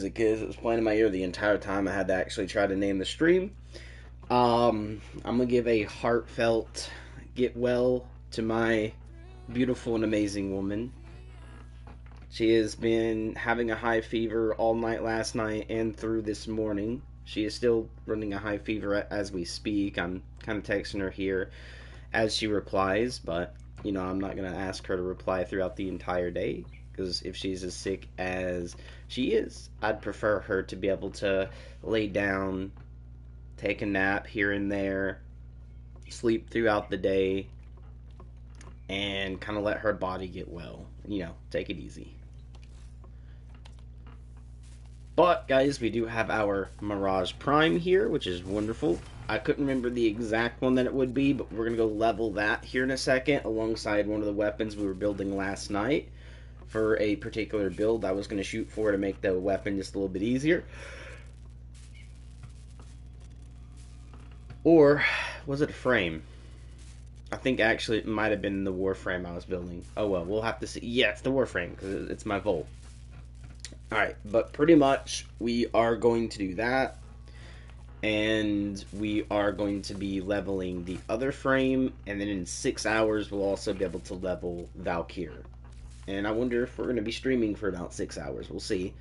As a kid, it was playing in my ear the entire time. I had to actually try to name the stream. I'm gonna give a heartfelt get well to my beautiful and amazing woman. She has been having a high fever all night last night and through this morning. She is still running a high fever as we speak. I'm kind of texting her here as she replies, but I'm not gonna ask her to reply throughout the entire day because if she's as sick as she is, I'd prefer her to be able to lay down, take a nap here and there, sleep throughout the day, and kind of let her body get well. Take it easy. But, guys, we do have our Mirage Prime here, which is wonderful. I couldn't remember the exact one that it would be, but we're going to go level that here in a second alongside one of the weapons we were building last night for a particular build I was going to shoot for to make the weapon just a little bit easier. Or was it a frame? I think actually it might have been the Warframe I was building. Oh well, we'll have to see. Yeah, it's the Warframe because it's my Volt. Alright, but pretty much we are going to do that. And we are going to be leveling the other frame. And then in 6 hours, we'll also be able to level Valkyr. And I wonder if we're going to be streaming for about 6 hours. We'll see.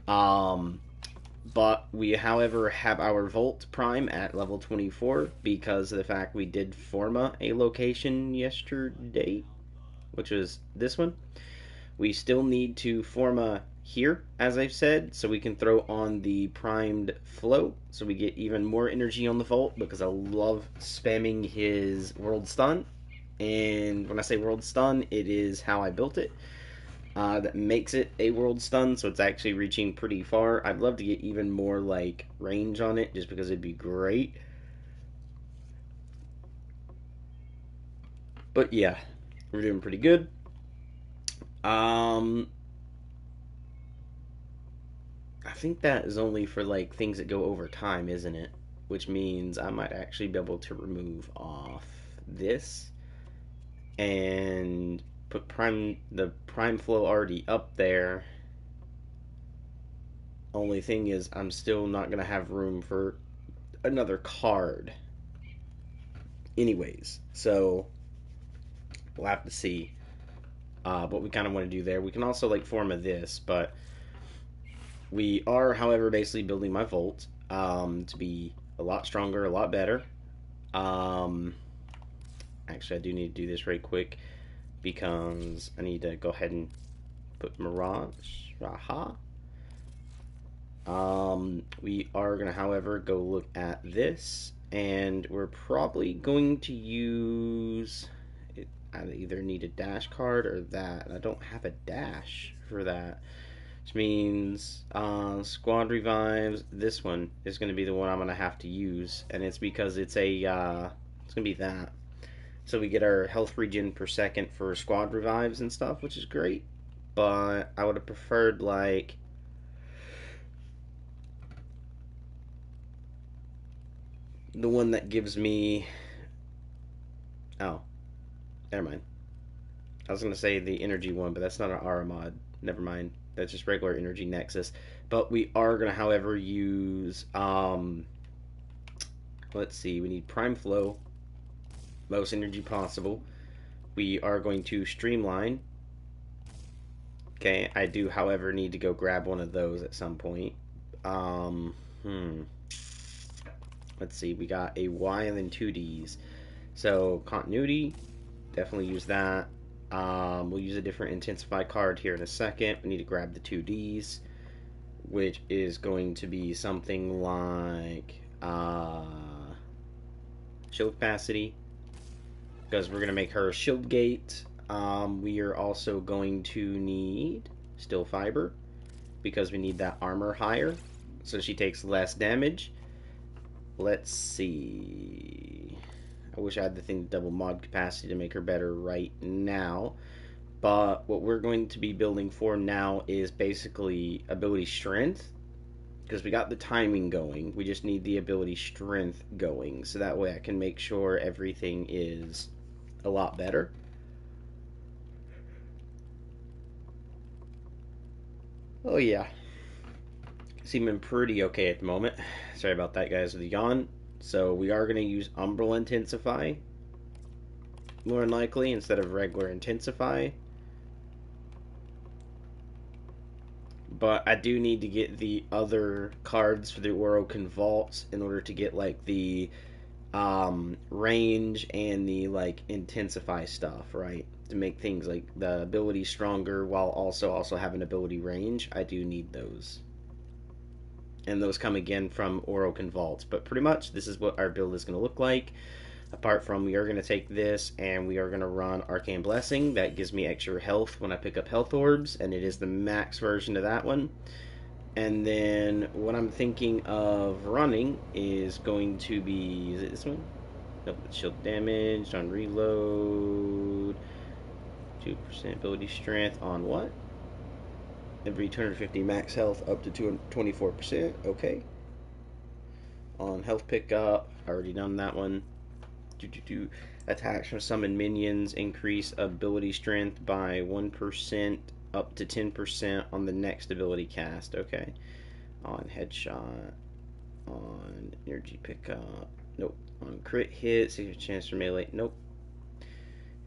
But we, however, have our Volt Prime at level 24 because of the fact we did Forma a location yesterday, which was this one. We still need to Forma here, as I've said, so we can throw on the primed flow, so we get even more energy on the Volt, because I love spamming his World Stun. And when I say World Stun, it is how I built it. That makes it a World Stun, so it's actually reaching pretty far. I'd love to get even more, like, range on it, just because it'd be great. But yeah, we're doing pretty good. I think that is only for like things that go over time, isn't it? Which means I might actually be able to remove off this and put the prime flow already up there. Only thing is I'm still not gonna have room for another card. Anyways, so we'll have to see what we kind of want to do there. We can also like form a this, but we are, however, basically building my Volt to be a lot stronger, a lot better. Um, Actually, I do need to do this right quick because I need to go ahead and put Mirage. Aha. We are going to, however, go look at this, and we're probably going to use it. I either need a dash card or that. I don't have a dash for that, which means squad revives. This one is going to be the one I'm going to have to use, and it's because it's a it's going to be that. So we get our health regen per second for squad revives and stuff, which is great. But I would have preferred like the one that gives me. Oh, never mind. I was gonna say the energy one, but that's not an Aura mod. Never mind. That's just regular energy nexus. But we are gonna, however, use let's see. We need prime flow, most energy possible. We are going to streamline. Okay, I do, however, need to go grab one of those at some point. Um, hmm. Let's see. We got a Y and then two Ds. So continuity, definitely use that. We'll use a different intensify card here in a second. We need to grab the 2Ds, which is going to be something like shield capacity, because we're going to make her a shield gate. We are also going to need steel fiber, because we need that armor higher, so she takes less damage. Let's see. I wish I had the thing double mod capacity to make her better right now. But what we're going to be building for now is basically ability strength. Because we got the timing going. We just need the ability strength going. So that way I can make sure everything is a lot better. Oh yeah. seeming pretty okay at the moment. Sorry about that, guys, with the yawn. So we are going to use Umbral Intensify, more than likely, instead of regular Intensify. But I do need to get the other cards for the Orokin Vaults in order to get like the range and the like intensify stuff, right? To make things like the ability stronger while also having ability range. I do need those. And those come again from Orokin Vaults. But pretty much this is what our build is going to look like. Apart from, we are going to take this and we are going to run Arcane Blessing. That gives me extra health when I pick up health orbs, and it is the max version of that one. And then what I'm thinking of running is going to be, is it this one? Nope, shield damage on reload. 2% ability strength on what? Every 250 max health up to 24%. Okay. On health pickup, already done that one. Attach or summon minions, increase ability strength by 1% up to 10% on the next ability cast. Okay. On headshot, on energy pickup, nope. On crit hit, 60% chance for melee, nope.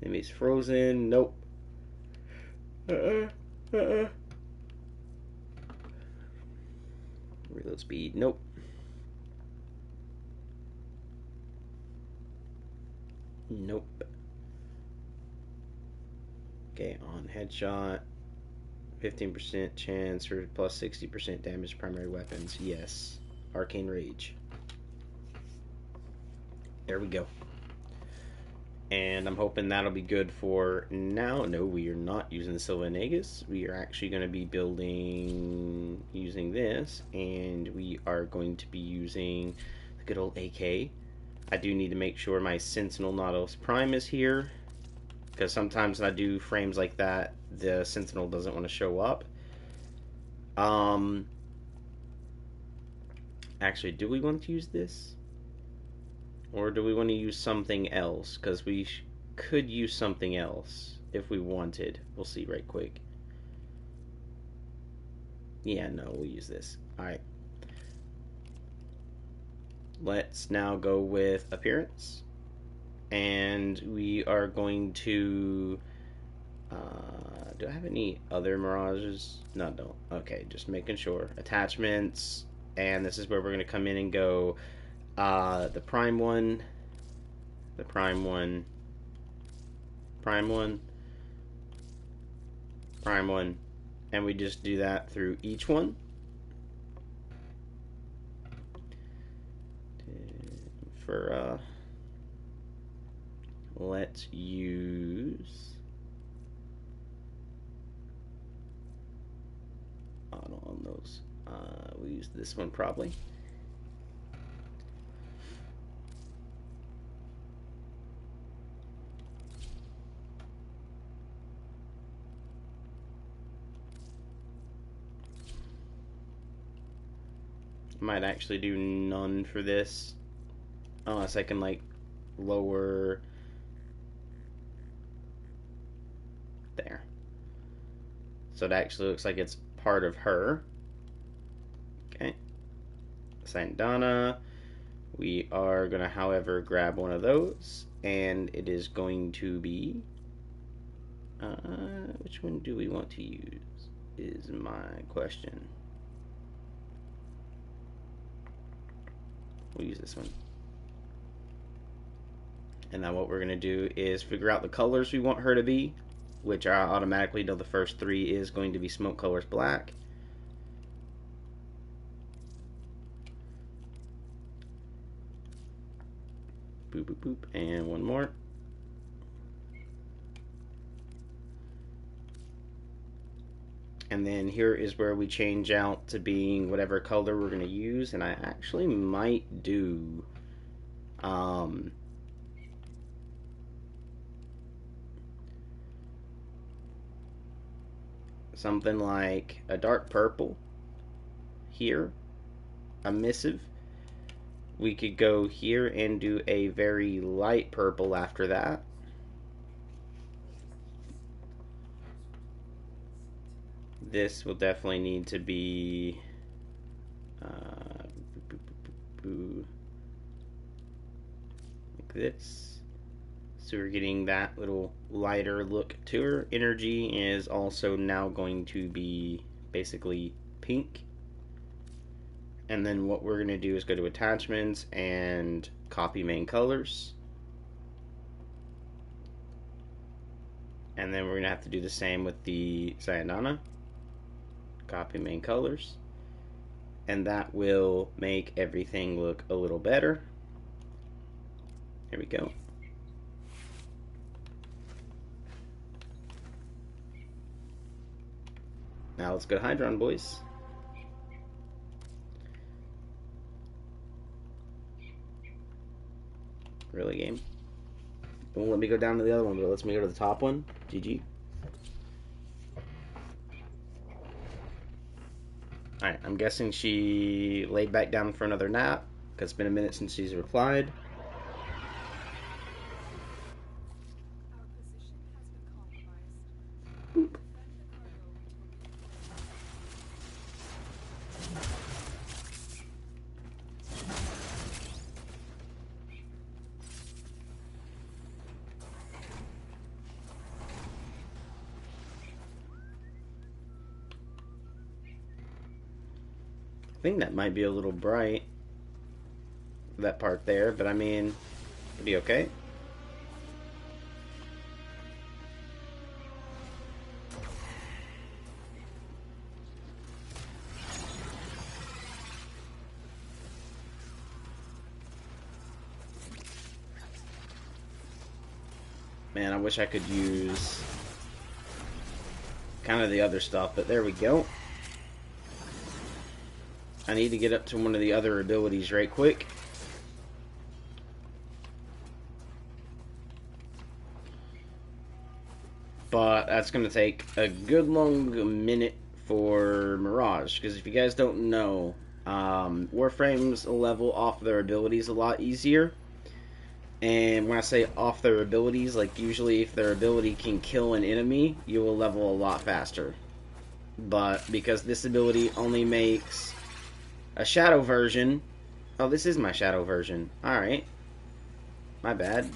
Enemy's frozen, nope. Reload speed, nope. Nope. Okay, on headshot, 15% chance for plus 60% damage to primary weapons. Yes. Arcane Rage. There we go. And I'm hoping that'll be good for now. No, we are not using the Silva Negus. We are actually going to be building using this, and we are going to be using the good old AK. I do need to make sure my Sentinel Nautilus Prime is here, because sometimes when I do frames like that, the Sentinel doesn't want to show up. Actually, do we want to use this? Or do we want to use something else? Because we could use something else if we wanted. We'll see right quick. Yeah, no, we'll use this. Alright. Let's now go with appearance. And we are going to... do I have any other mirages? No, I don't. Okay, just making sure. Attachments. And this is where we're going to come in and go... the prime one, the prime one, prime one, prime one, and we just do that through each one. For let's use auto on those. We'll use this one probably. Might actually do none for this, unless I can like lower there. So it actually looks like it's part of her. Okay. Saint Donna. We are going to, however, grab one of those, and it is going to be... which one do we want to use, is my question. We'll use this one. And now what we're going to do is figure out the colors we want her to be, which I automatically know the first three is going to be Smoke Colors Black. Boop, boop, boop. And one more. And then here is where we change out to being whatever color we're going to use. And I actually might do... something like a dark purple here, a missive. We could go here and do a very light purple after that. This will definitely need to be Ooh. Like this. So we're getting that little lighter look to her. Energy is also now going to be basically pink. And then what we're going to do is go to attachments and copy main colors. And then we're going to have to do the same with the Sayonana. Copy main colors. And that will make everything look a little better. Here we go. Now let's go to Hydron, boys. Really, game? Don't let me go down to the other one, but let's me go to the top one. GG. Alright, I'm guessing she laid back down for another nap, because it's been a minute since she's replied. Boop. I think that might be a little bright, that part there, but I mean, it'll be okay. Man, I wish I could use kind of the other stuff, but there we go. I need to get up to one of the other abilities right quick. But that's going to take a good long minute for Mirage, because if you guys don't know, Warframes level off their abilities a lot easier. And when I say off their abilities, like usually if their ability can kill an enemy, you will level a lot faster. But because this ability only makes a shadow version. Oh, this is my shadow version. Alright. My bad.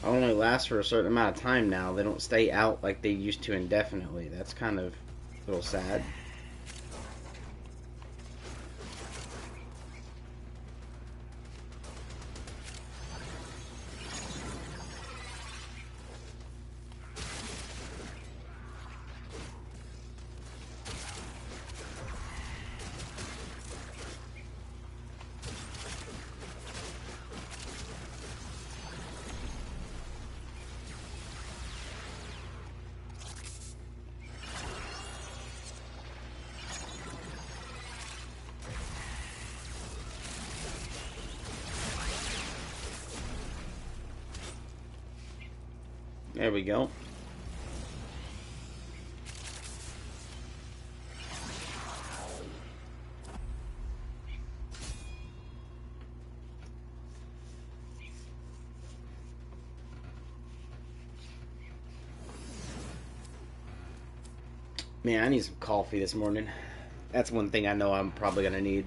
Only last for a certain amount of time now. They don't stay out like they used to indefinitely. That's kind of a little sad. There we go. Man, I need some coffee this morning. That's one thing I know I'm probably going to need.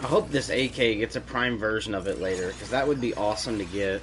I hope this AK gets a prime version of it later, because that would be awesome to get.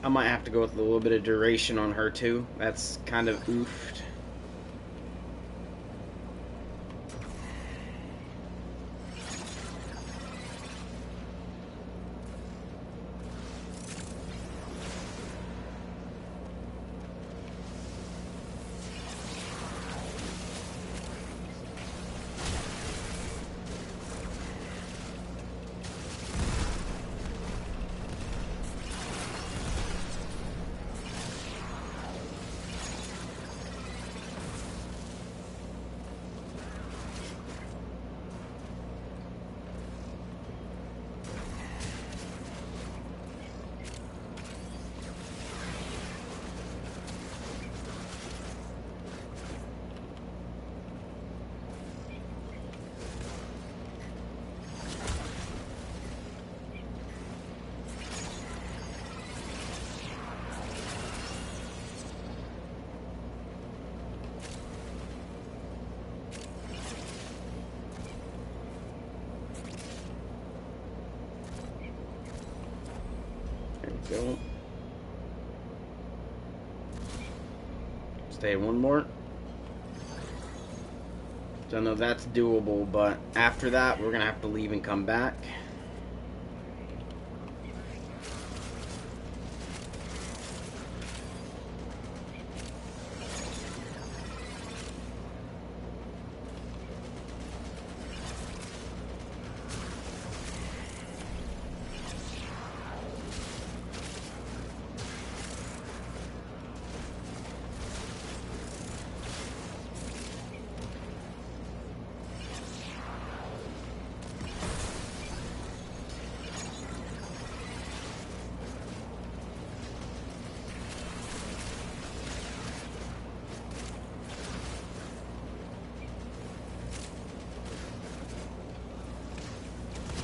I might have to go with a little bit of duration on her too. That's kind of oofed. There we go. Stay one more. So I know that's doable, but after that, we're going to have to leave and come back.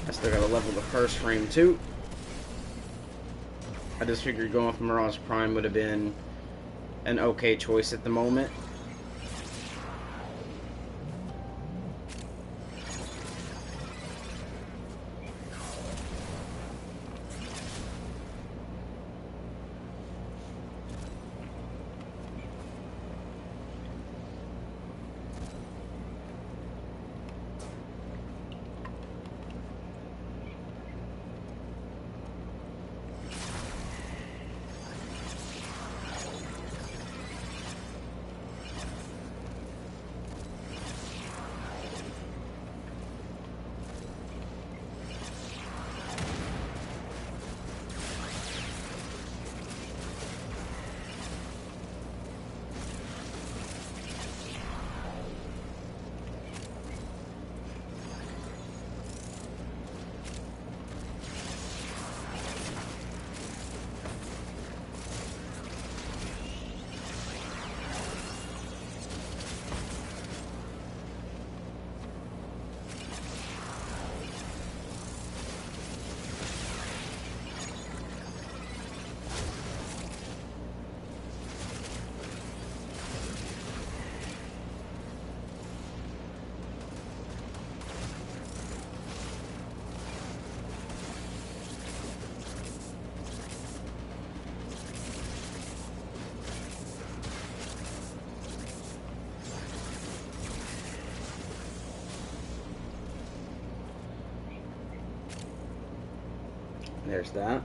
I still gotta level the first frame too. I just figured going with Mirage Prime would have been an okay choice at the moment. There's that.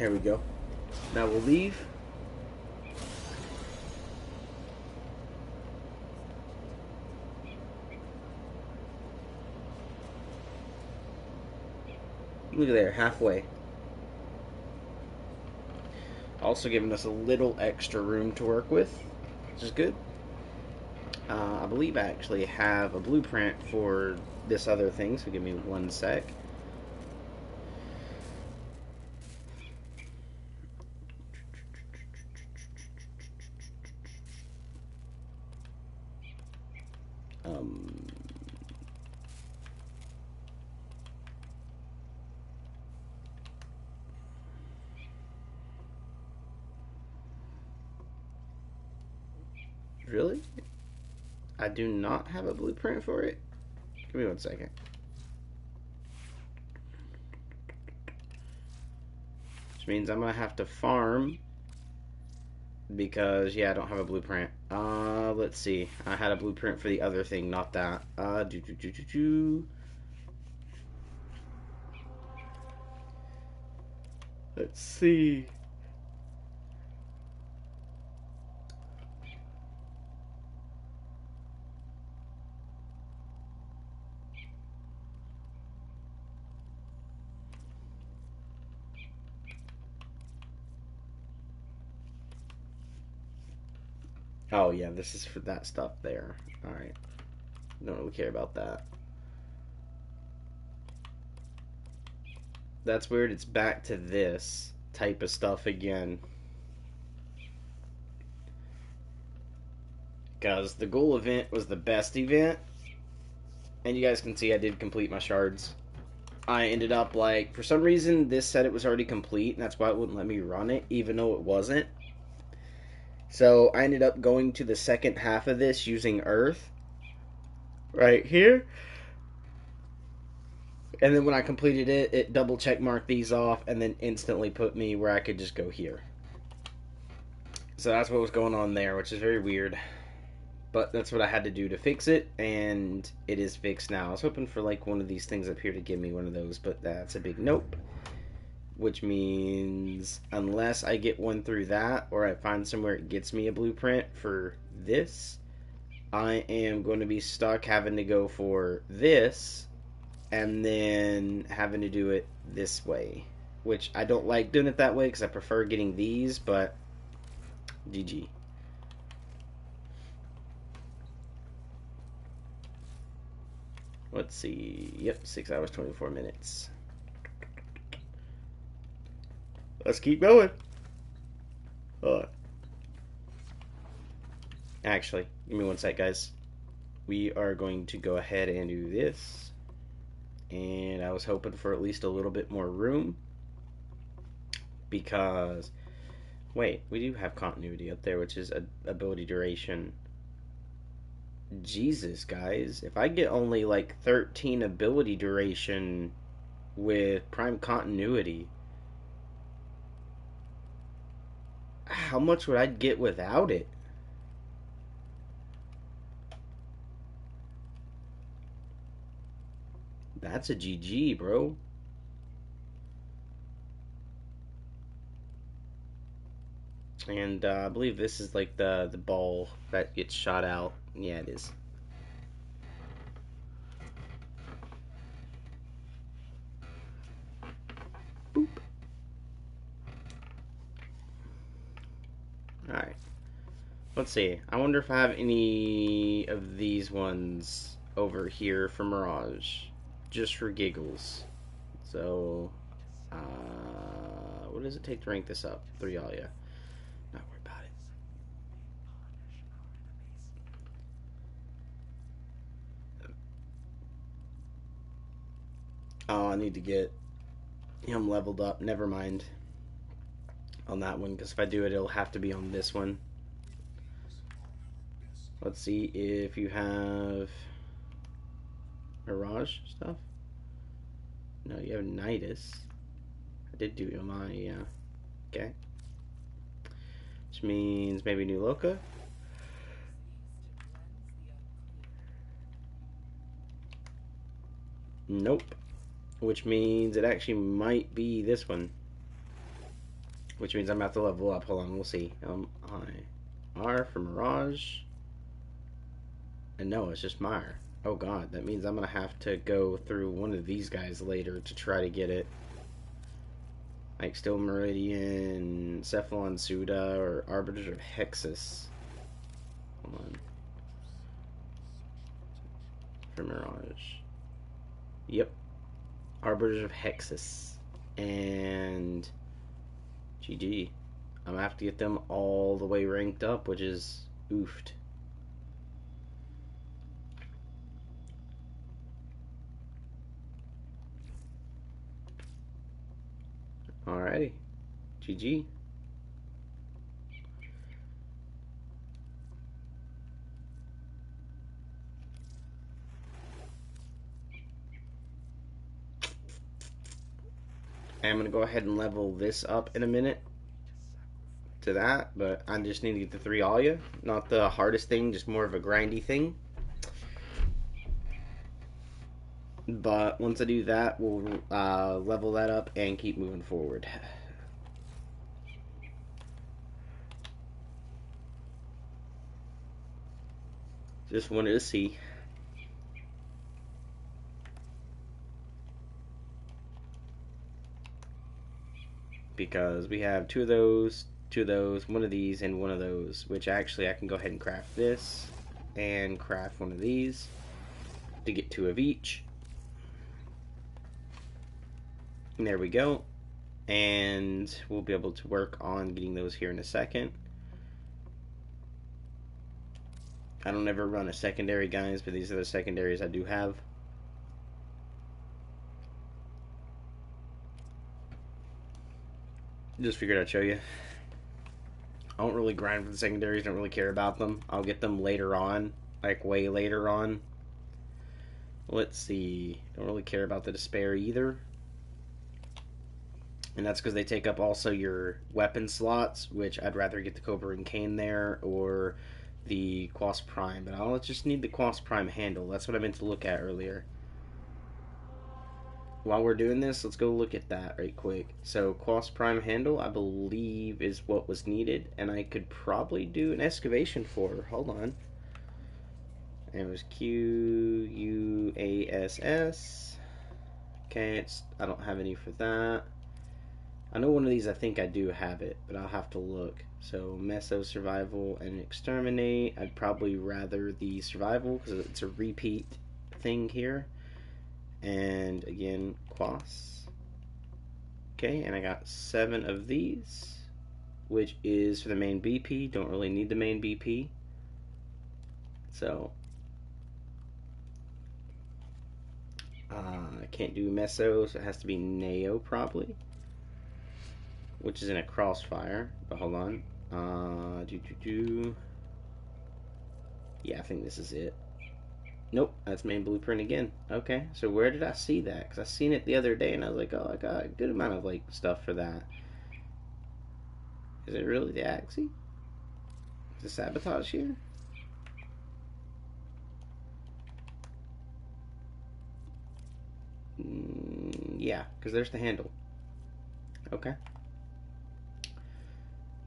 Here we go. Now we'll leave. Look at there, halfway. Also giving us a little extra room to work with, which is good. I believe I actually have a blueprint for this other thing, so give me one sec. Really? I do not have a blueprint for it? Give me one second. Which means I'm gonna have to farm because, yeah, I don't have a blueprint. Let's see. I had a blueprint for the other thing, not that. Let's see. Oh, yeah, this is for that stuff there. Alright. Don't really care about that. That's weird. It's back to this type of stuff again. Because the goal event was the best event. And you guys can see I did complete my shards. I ended up, like, for some reason, this said it was already complete, and that's why it wouldn't let me run it, even though it wasn't. So I ended up going to the second half of this using Earth. Right here. And then when I completed it, it double check marked these off, and then instantly put me where I could just go here. So that's what was going on there, which is very weird. But that's what I had to do to fix it, and it is fixed now. I was hoping for like one of these things up here to give me one of those, but that's a big nope. Which means unless I get one through that, or I find somewhere it gets me a blueprint for this, I am going to be stuck having to go for this, and then having to do it this way. Which I don't like doing it that way, because I prefer getting these, but GG. Let's see. Yep, 6 hours, 24 minutes. Let's keep going. Actually, give me one sec, guys. We are going to go ahead and do this. And I was hoping for at least a little bit more room. Because, wait, we do have continuity up there, which is ability duration. Jesus, guys, if I get only like 13 ability duration with prime continuity, how much would I get without it? That's a GG, bro. And I believe this is like the ball that gets shot out. Yeah, it is. Boop. Alright. Let's see. I wonder if I have any of these ones over here for Mirage. Just for giggles. So, what does it take to rank this up? 3 all, yeah. Not worried about it. Oh, I need to get him leveled up. Never mind on that one, because if I do it, it'll have to be on this one. Let's see if you have Mirage stuff. No, you have Nidus. I did do my, yeah. Okay. Which means maybe New Loca. Nope. Which means it actually might be this one. which means I'm gonna have to level up. Hold on, we'll see. R for Mirage. And no, it's just Mire. Oh god, that means I'm gonna have to go through one of these guys later to try to get it. Like Still Meridian, Cephalon Suda, or Arbiter of Hexus. Hold on. For Mirage. Yep. Arbiter of Hexus. And GG. I'm gonna have to get them all the way ranked up, which is oofed. Alrighty. GG. I'm going to go ahead and level this up in a minute to that, but I just need to get the 3 Alia. Not the hardest thing, just more of a grindy thing. But once I do that, we'll level that up and keep moving forward. Just wanted to see. Because we have 2 of those, 2 of those, 1 of these, and 1 of those. Which actually I can go ahead and craft this. And craft 1 of these. To get 2 of each. And there we go. And we'll be able to work on getting those here in a second. I don't ever run a secondary, guys, but these are the secondaries I do have. Just figured I'd show you. I don't really grind for the secondaries, don't really care about them. I'll get them later on, like way later on. Let's see. Don't really care about the Despair either. And that's because they take up also your weapon slots, which I'd rather get the Cobra and Cane there, or the Quas Prime. But I'll just need the Quas Prime handle. That's what I meant to look at earlier. While we're doing this, let's go look at that right quick. So Quas Prime handle, I believe, is what was needed, and I could probably do an excavation for her. Hold on. And it was QUASS. Okay, I don't have any for that. I know one of these, I think I do have it, but I'll have to look. So Meso Survival and Exterminate. I'd probably rather the Survival because it's a repeat thing here. And again, Quas. Okay, and I got 7 of these, which is for the main BP. Don't really need the main BP. So I can't do Meso, so it has to be Neo probably, which is in a Crossfire. But hold on. Yeah, I think this is it. Nope, that's main blueprint again. Okay, so where did I see that? Because I seen it the other day and I was like, oh, I got a good amount of like stuff for that. Is it really the Axie? Is the Sabotage here? Yeah, because there's the handle. Okay.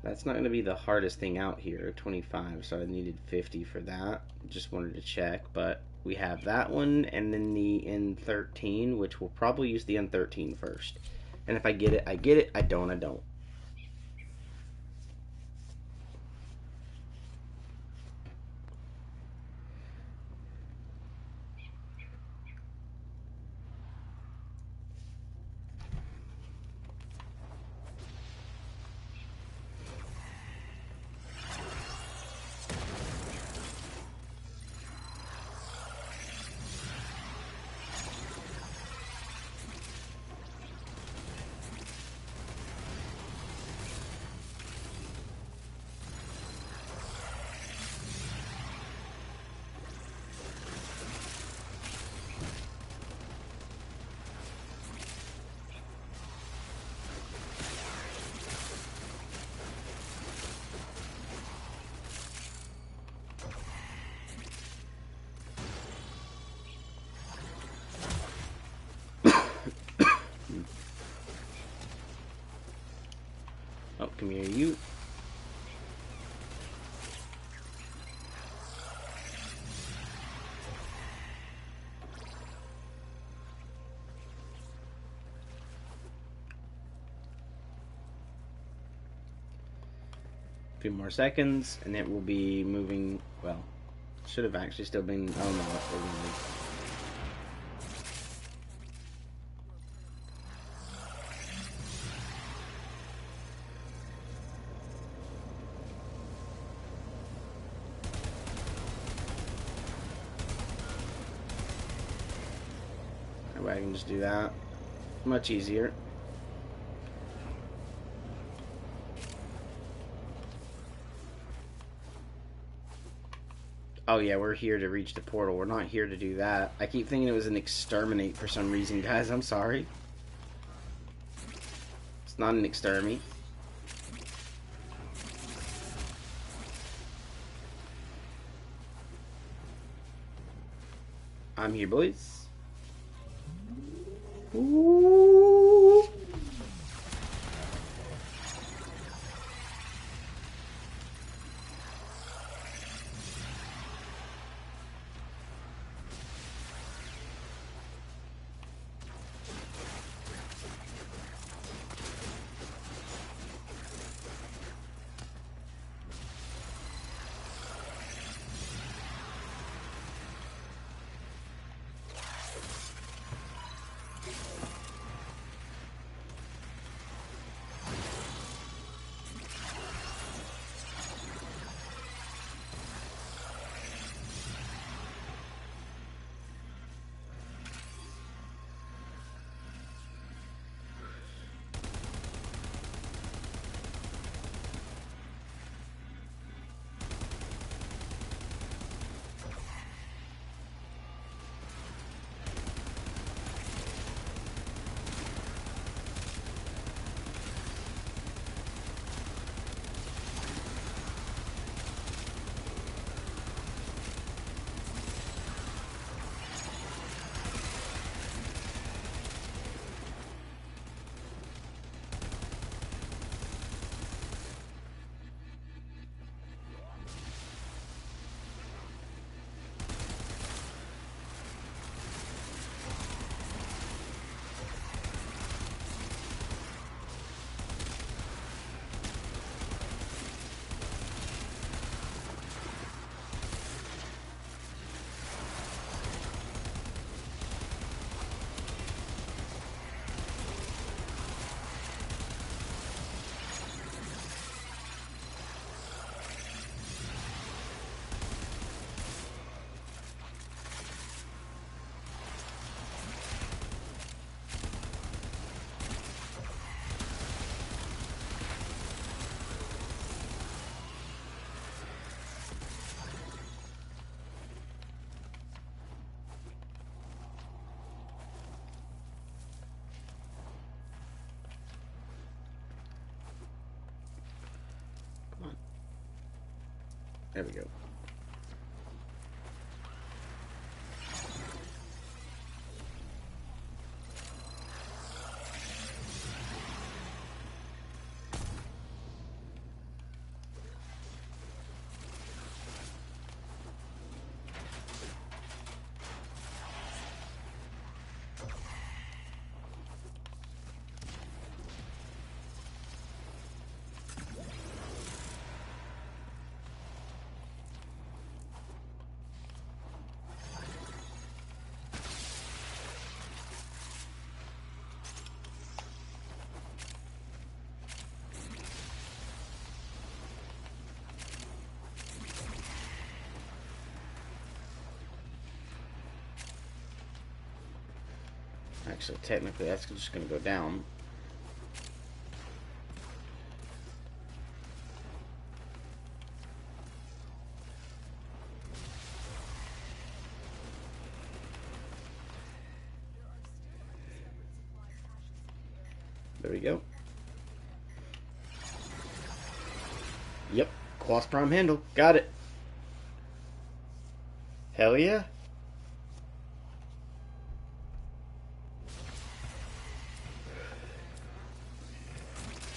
That's not going to be the hardest thing out here, 25, so I needed 50 for that. Just wanted to check, but we have that one, and then the N13, which we'll probably use the N13 first. And if I get it, I get it. I don't, I don't. Come here, you. A few more seconds, and it will be moving. Well, should have actually still been. Oh no, it's still moving. I can just do that. Much easier. Oh yeah, we're here to reach the portal. We're not here to do that. I keep thinking it was an exterminate for some reason, guys. I'm sorry. It's not an exterminate. I'm here, boys. Ooh. There we go. Actually, technically, that's just going to go down. There we go. Yep, Quas Prime handle. Got it. Hell yeah.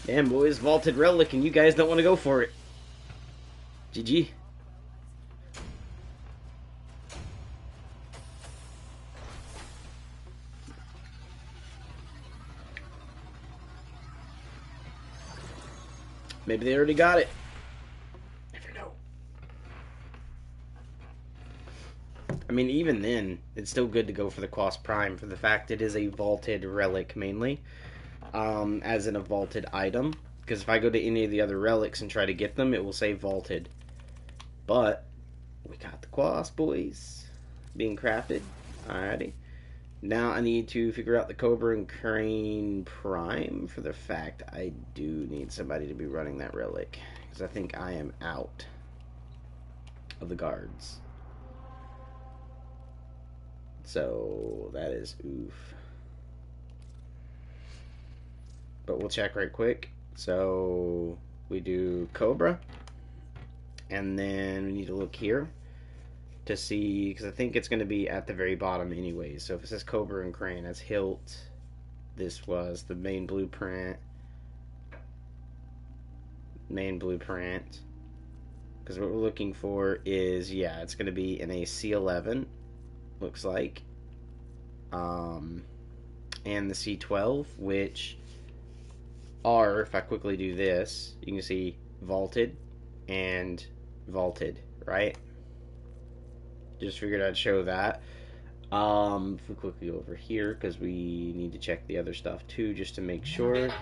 Damn, boys, vaulted relic, and you guys don't want to go for it. GG. Maybe they already got it. Never know. I mean, even then, it's still good to go for the Quas Prime for the fact it is a vaulted relic mainly, as in a vaulted item. Because if I go to any of the other relics and try to get them, it will say vaulted. But we got the Quas, boys, being crafted. Alrighty. Now I need to figure out the Cobra and Crane Prime for the fact I do need somebody to be running that relic. Because I think I am out of the guards. So that is oof. But we'll check right quick. So we do Cobra. And then we need to look here to see, because I think it's going to be at the very bottom anyways. So if it says Cobra and Crane, that's hilt. This was the main blueprint. Because what we're looking for is, yeah, it's going to be in a C11, looks like. And the C12, which are, if I quickly do this, you can see vaulted and vaulted, right? Just figured I'd show that. If we quickly go over here, because we need to check the other stuff too, just to make sure. It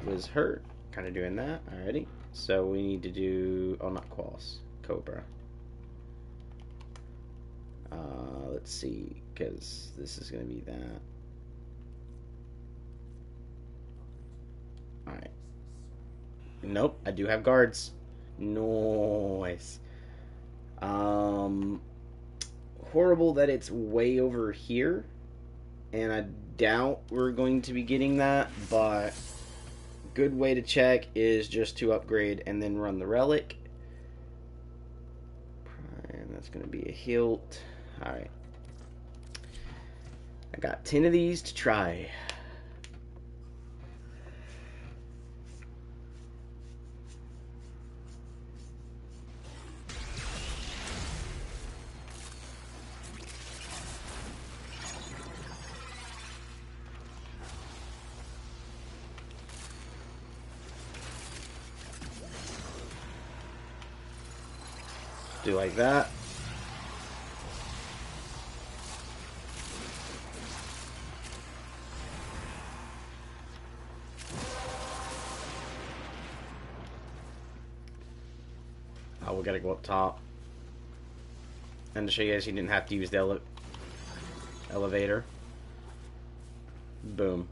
was her kind of doing that. Alrighty. So we need to do, oh, not Quas, Cobra. Let's see, because this is going to be that. Alright. Nope, I do have guards. Nice. Horrible that it's way over here, and I doubt we're going to be getting that, but good way to check is just to upgrade and then run the relic. Prime, that's going to be a hilt. Alright. I got 10 of these to try. Do like that. Oh, we gotta go up top. And to show you guys, you didn't have to use the elevator. Boom.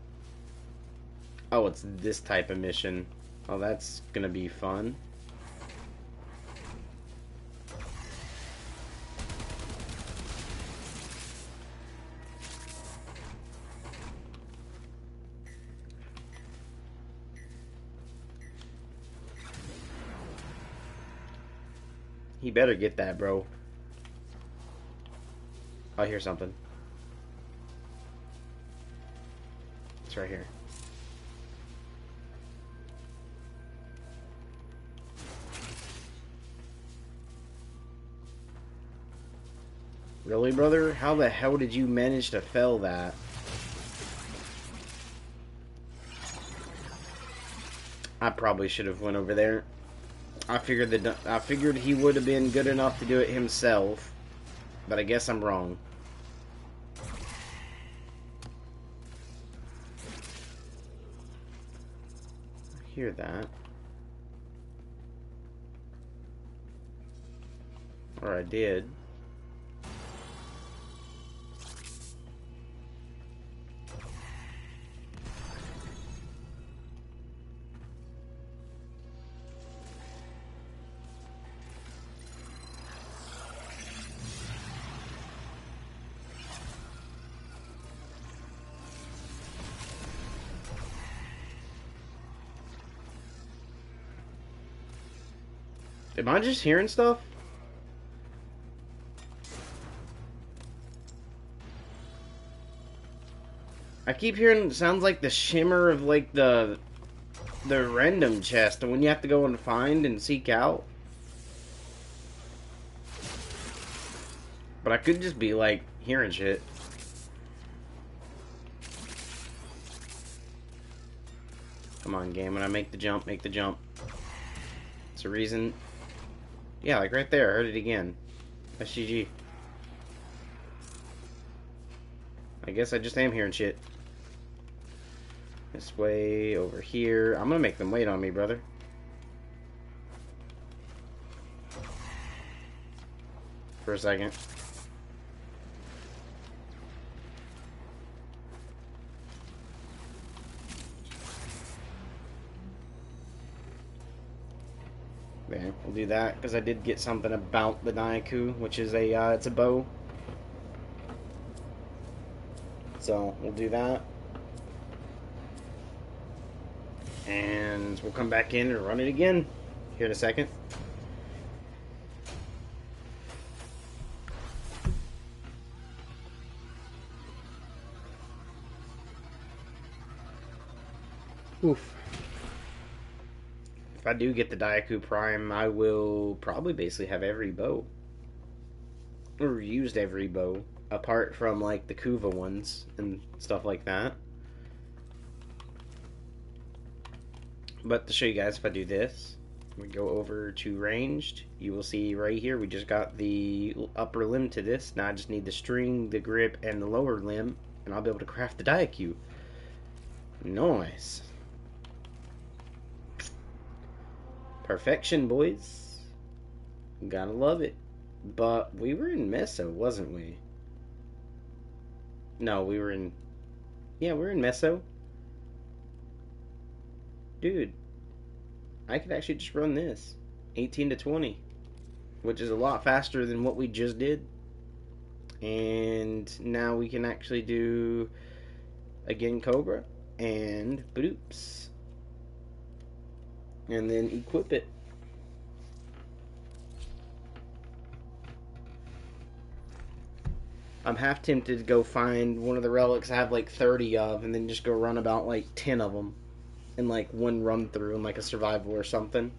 Oh, it's this type of mission. Oh, that's gonna be fun. He better get that, bro. I hear something. It's right here. Really, brother? How the hell did you manage to fell that? I probably should have went over there. I figured he would have been good enough to do it himself, but I guess I'm wrong. I hear that. Or I did. Am I just hearing stuff? I keep hearing it sounds like the shimmer of like the random chest, the one you have to go and find and seek out. But I could just be like hearing shit. Come on, game. When I make the jump, make the jump. It's a reason. Yeah, like right there. I heard it again. SGG. I guess I just am hearing shit. This way, over here. I'm gonna make them wait on me, brother. For a second. There, we'll do that, because I did get something about the Naiku, which is a, it's a bow. So, we'll do that. And we'll come back in and run it again here in a second. Oof. If I do get the Daiku Prime, I will probably basically have every bow. Or used every bow. Apart from, like, the Kuva ones and stuff like that. But to show you guys, if I do this, we go over to ranged, you will see right here, we just got the upper limb to this. Now I just need the string, the grip, and the lower limb, and I'll be able to craft the Daiku. Nice. Perfection, boys. Gotta love it. But we were in Meso, wasn't we? No, we were in... Yeah, we're in Meso. Dude, I could actually just run this. 18 to 20. Which is a lot faster than what we just did. And now we can actually do... Again, Cobra. And Boops. And then equip it. I'm half tempted to go find one of the relics I have like 30 of, and then just go run about like 10 of them in like one run through in like a survival or something.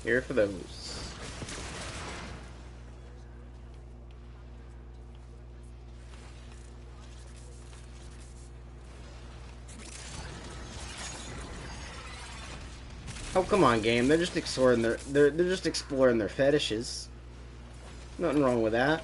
Here for those. Oh, come on, game. They're just exploring they're just exploring their fetishes. Nothing wrong with that.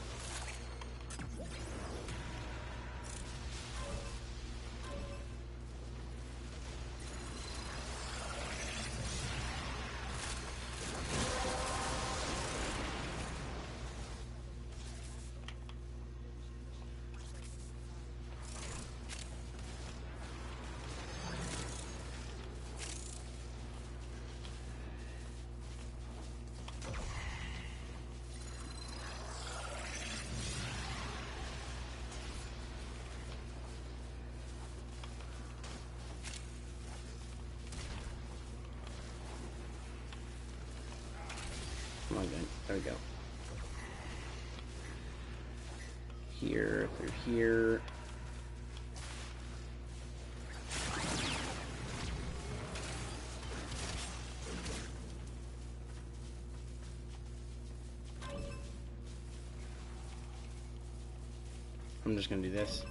Come on, game. There we go. Here, through here. I'm just gonna do this.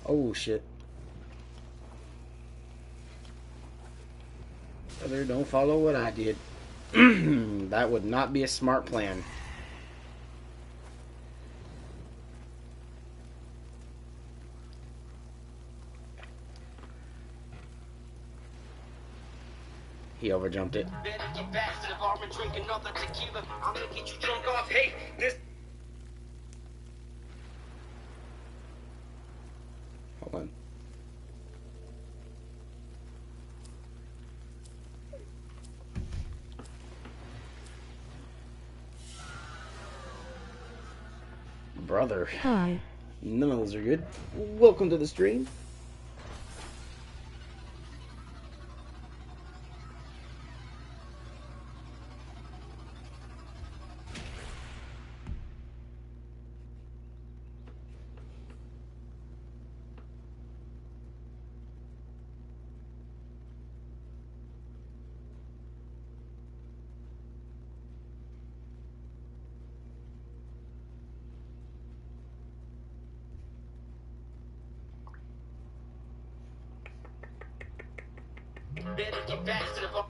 Oh shit. Brother, don't follow what I did. That would not be a smart plan. He overjumped it. Better get back to the bar and drink another tequila. I'm gonna get you drunk off. Hey, this. Hold on. Brother. Hi. None of those are good. Welcome to the stream. Better get back to the bar.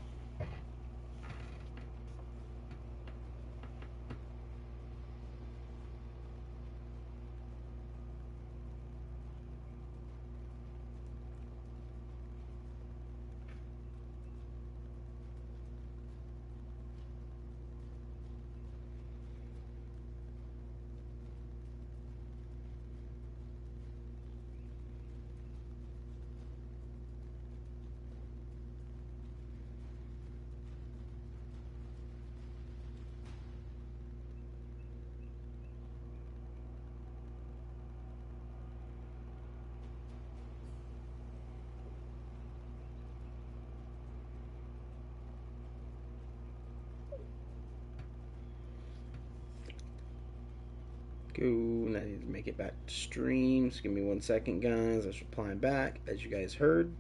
Go. I need to make it back to stream. Just give me 1 second, guys. I was replying back, as you guys heard.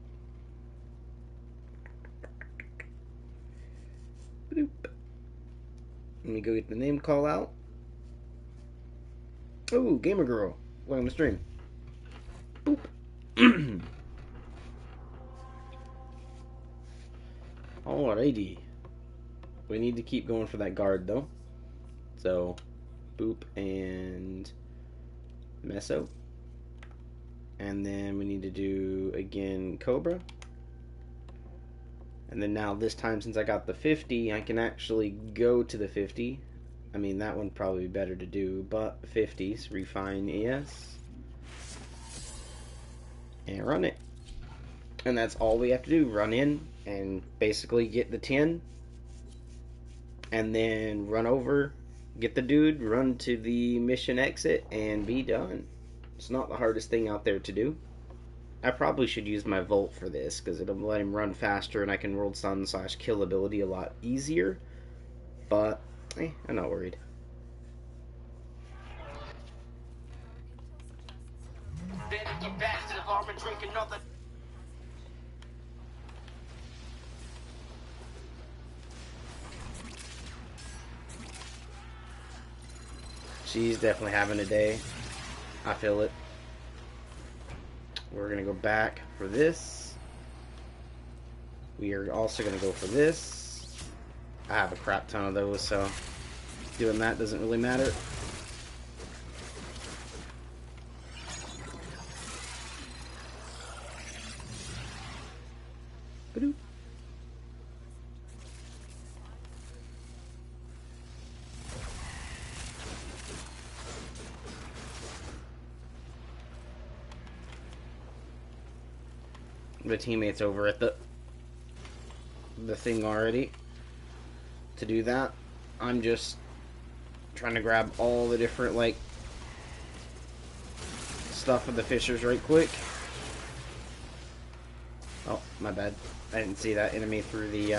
Boop. Let me go get the name call out. Oh, Gamer Girl. Welcome to stream. Boop. Alrighty. We need to keep going for that guard, though. So, Boop and Meso. And then we need to do, again, Cobra. And then now, this time, since I got the 50, I can actually go to the 50. I mean, that one'd probably be better to do, but 50s, refine ES. And run it. And that's all we have to do, run in and basically get the 10. And then run over, get the dude, run to the mission exit, and be done. It's not the hardest thing out there to do. I probably should use my Volt for this, because it'll let him run faster, and I can World Sun / kill ability a lot easier. But, I'm not worried. Better get back to the bar and drink another. She's definitely having a day. I feel it. We're going to go back for this. We are also going to go for this. I have a crap ton of those, so doing that doesn't really matter. Ba-doop. The teammate's over at the thing already. To do that, I'm just trying to grab all the different, like, stuff of the fishers right quick. Oh, my bad. I didn't see that enemy through the,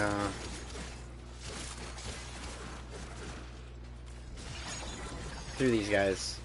through these guys.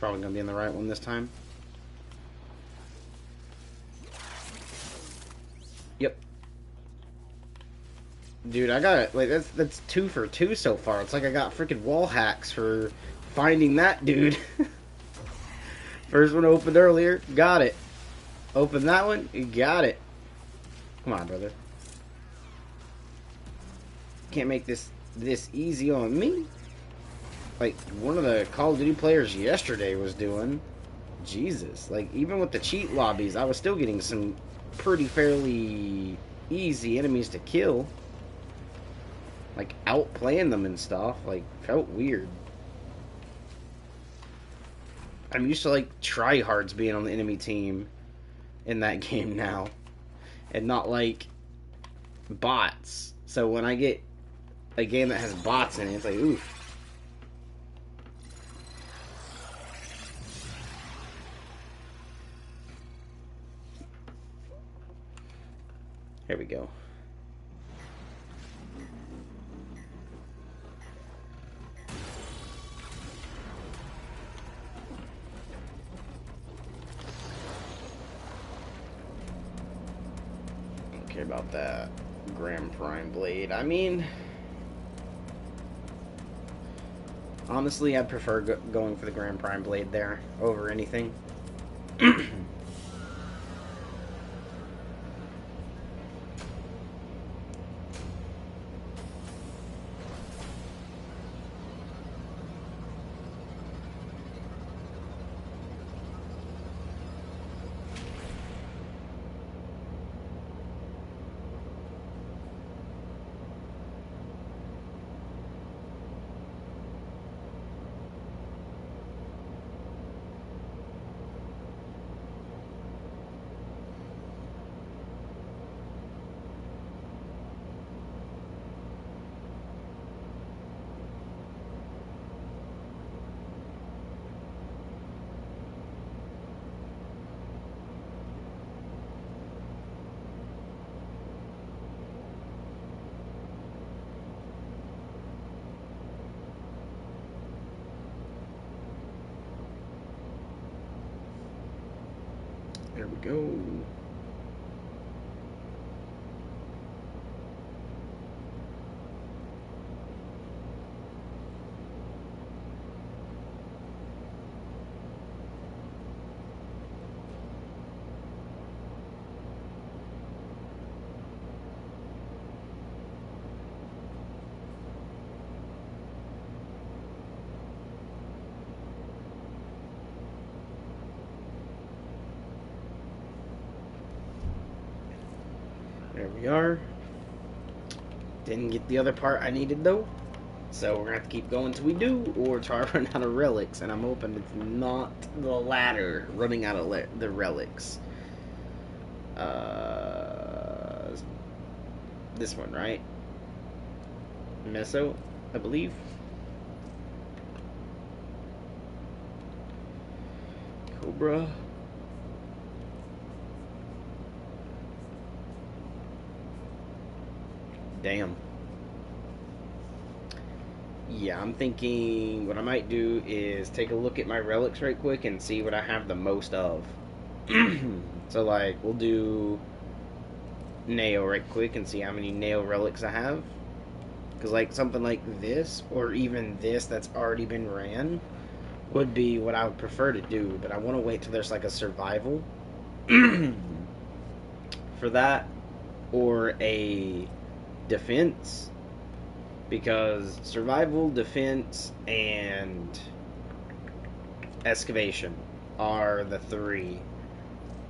Probably gonna be in the right one this time. Yep. Dude, I got like that's 2 for 2 so far. It's like I got freaking wall hacks for finding that dude. First one opened earlier, got it. Open that one, you got it. Come on, brother. Can't make this easy on me. Like one of the Call of Duty players yesterday was doing. Jesus, like even with the cheat lobbies, I was still getting some pretty fairly easy enemies to kill. Like outplaying them and stuff. Like felt weird. I'm used to like tryhards being on the enemy team in that game now, and not like bots. So when I get a game that has bots in it, it's like oof. Here we go. Don't care about that Grand Prime blade. I mean, honestly, I'd prefer going for the Grand Prime blade there over anything. There we go. There we are. Didn't get the other part I needed though. So we're gonna have to keep going till we do, or try to run out of relics. And I'm hoping it's not the latter, running out of the relics. This one, right? Meso, I believe. Cobra. Damn. Yeah, I'm thinking what I might do is take a look at my relics right quick and see what I have the most of. So, like, we'll do nail right quick and see how many nail relics I have. Because, like, something like this, or even this that's already been ran, would be what I would prefer to do. But I want to wait till there's, like, a survival for that, or a defense. Because survival, defense, and excavation are the 3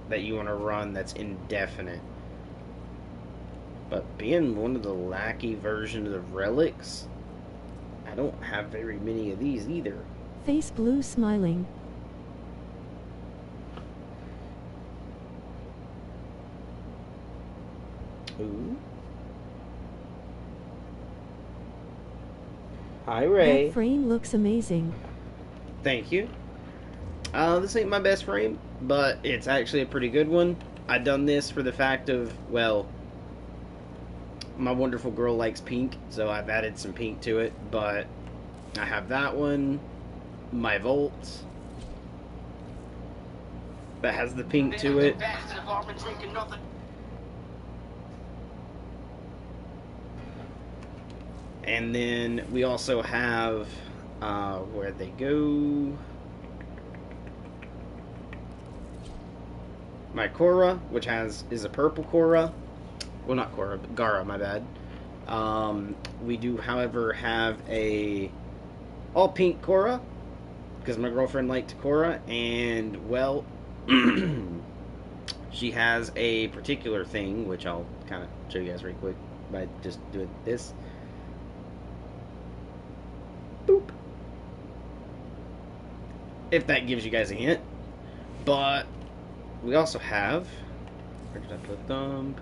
that you want to run that's indefinite. But being one of the lackey versions of relics, I don't have very many of these either. Face blue smiling. Ooh. Hi, Ray. That frame looks amazing. Thank you. This ain't my best frame, but it's actually a pretty good one. I done this for the fact of, well, my wonderful girl likes pink, so I've added some pink to it, but I have that one, my Volt, that has the pink to it. And then we also have where'd they go? My Korra, which is a purple Korra. Well, not Korra, but Gara, my bad. We do, however, have a all pink Korra because my girlfriend liked Korra, and well, she has a particular thing which I'll kind of show you guys real quick by just doing this. Boop. If that gives you guys a hint. But we also have, where did I put them?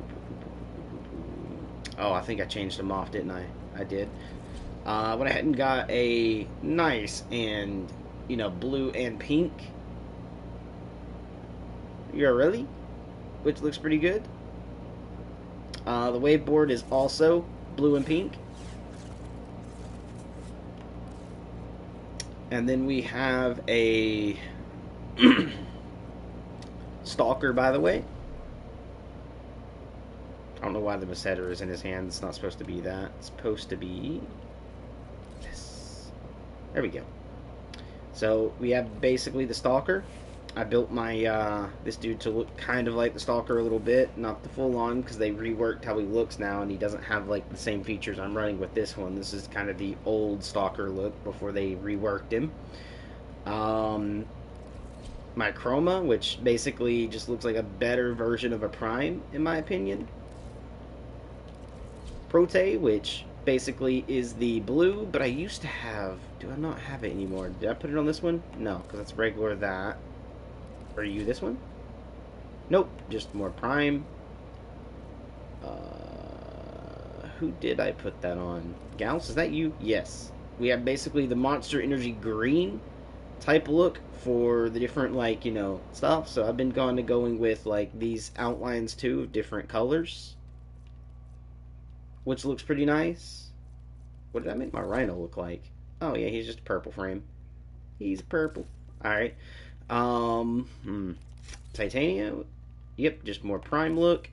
Oh, I think I changed them off, didn't I? I did. Went ahead and got a nice and, blue and pink. Yeah, really? Which looks pretty good. The wave board is also blue and pink. And then we have a stalker, by the way. I don't know why the Besetter is in his hand. It's not supposed to be that. It's supposed to be this. There we go. So we have basically the stalker. I built my this dude to look kind of like the stalker a little bit, not the full on, because they reworked how he looks now, and he doesn't have like the same features I'm running with this one. This is kind of the old stalker look before they reworked him. My Chroma, which basically just looks like a better version of a Prime, in my opinion. Prote, which basically is the blue, but I used to have... Do I not have it anymore? Did I put it on this one? No, because it's regular that. Are you this one? Nope, just more Prime. Who did I put that on? Gauss, is that you? Yes. We have basically the Monster Energy green type look for the different, stuff. So I've been going with, these outlines, too, of different colors. Which looks pretty nice. What did I make my Rhino look like? Oh, yeah, he's just a purple frame. He's purple. Alright. Titanium. Yep, just more Prime look,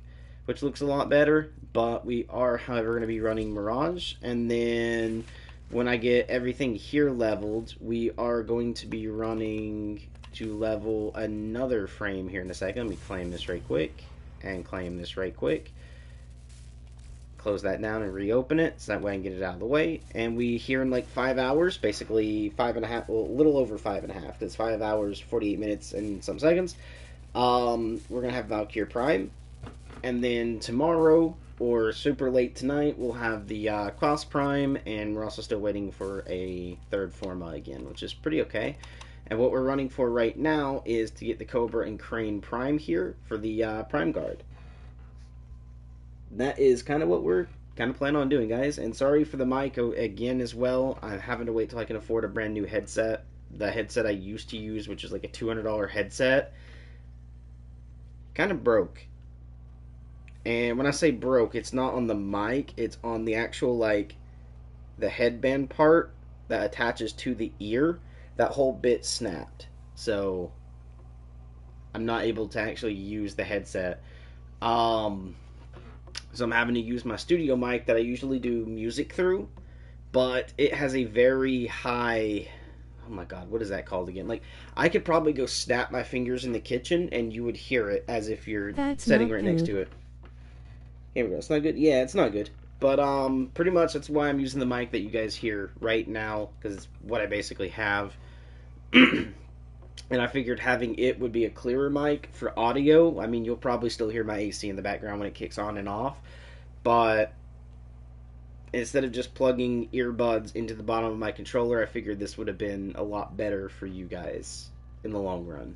which looks a lot better. But we are, however, going to be running Mirage. And then when I get everything here leveled, we are going to be running to level another frame here in a second. Let me claim this right quick. And claim this right quick. Close that down and reopen it, so that way I can get it out of the way. And we here in 5 hours, basically 5.5, well, a little over 5.5. That's 5 hours, 48 minutes, and some seconds. We're gonna have Valkyr Prime, and then tomorrow or super late tonight we'll have the Cross Prime, and we're also still waiting for a third Forma again, which is pretty okay. And what we're running for right now is to get the Cobra and Crane Prime here for the Prime Guard. That is kind of what we're kind of planning on doing, guys. And sorry for the mic again as well. I'm having to wait till I can afford a brand new headset. The headset I used to use, which is like a $200 headset, kind of broke. And when I say broke, it's not on the mic. It's on the actual, the headband part that attaches to the ear. That whole bit snapped. So I'm not able to actually use the headset. So I'm having to use my studio mic that I usually do music through, but it has a very high, oh my god, what is that called again? I could probably go snap my fingers in the kitchen and you would hear it as if you're sitting right next to it. Here we go. It's not good? Yeah, it's not good. But pretty much that's why I'm using the mic that you guys hear right now, because it's what I basically have. And I figured having it would be a clearer mic for audio. I mean, you'll probably still hear my AC in the background when it kicks on and off. But instead of just plugging earbuds into the bottom of my controller, I figured this would have been a lot better for you guys in the long run.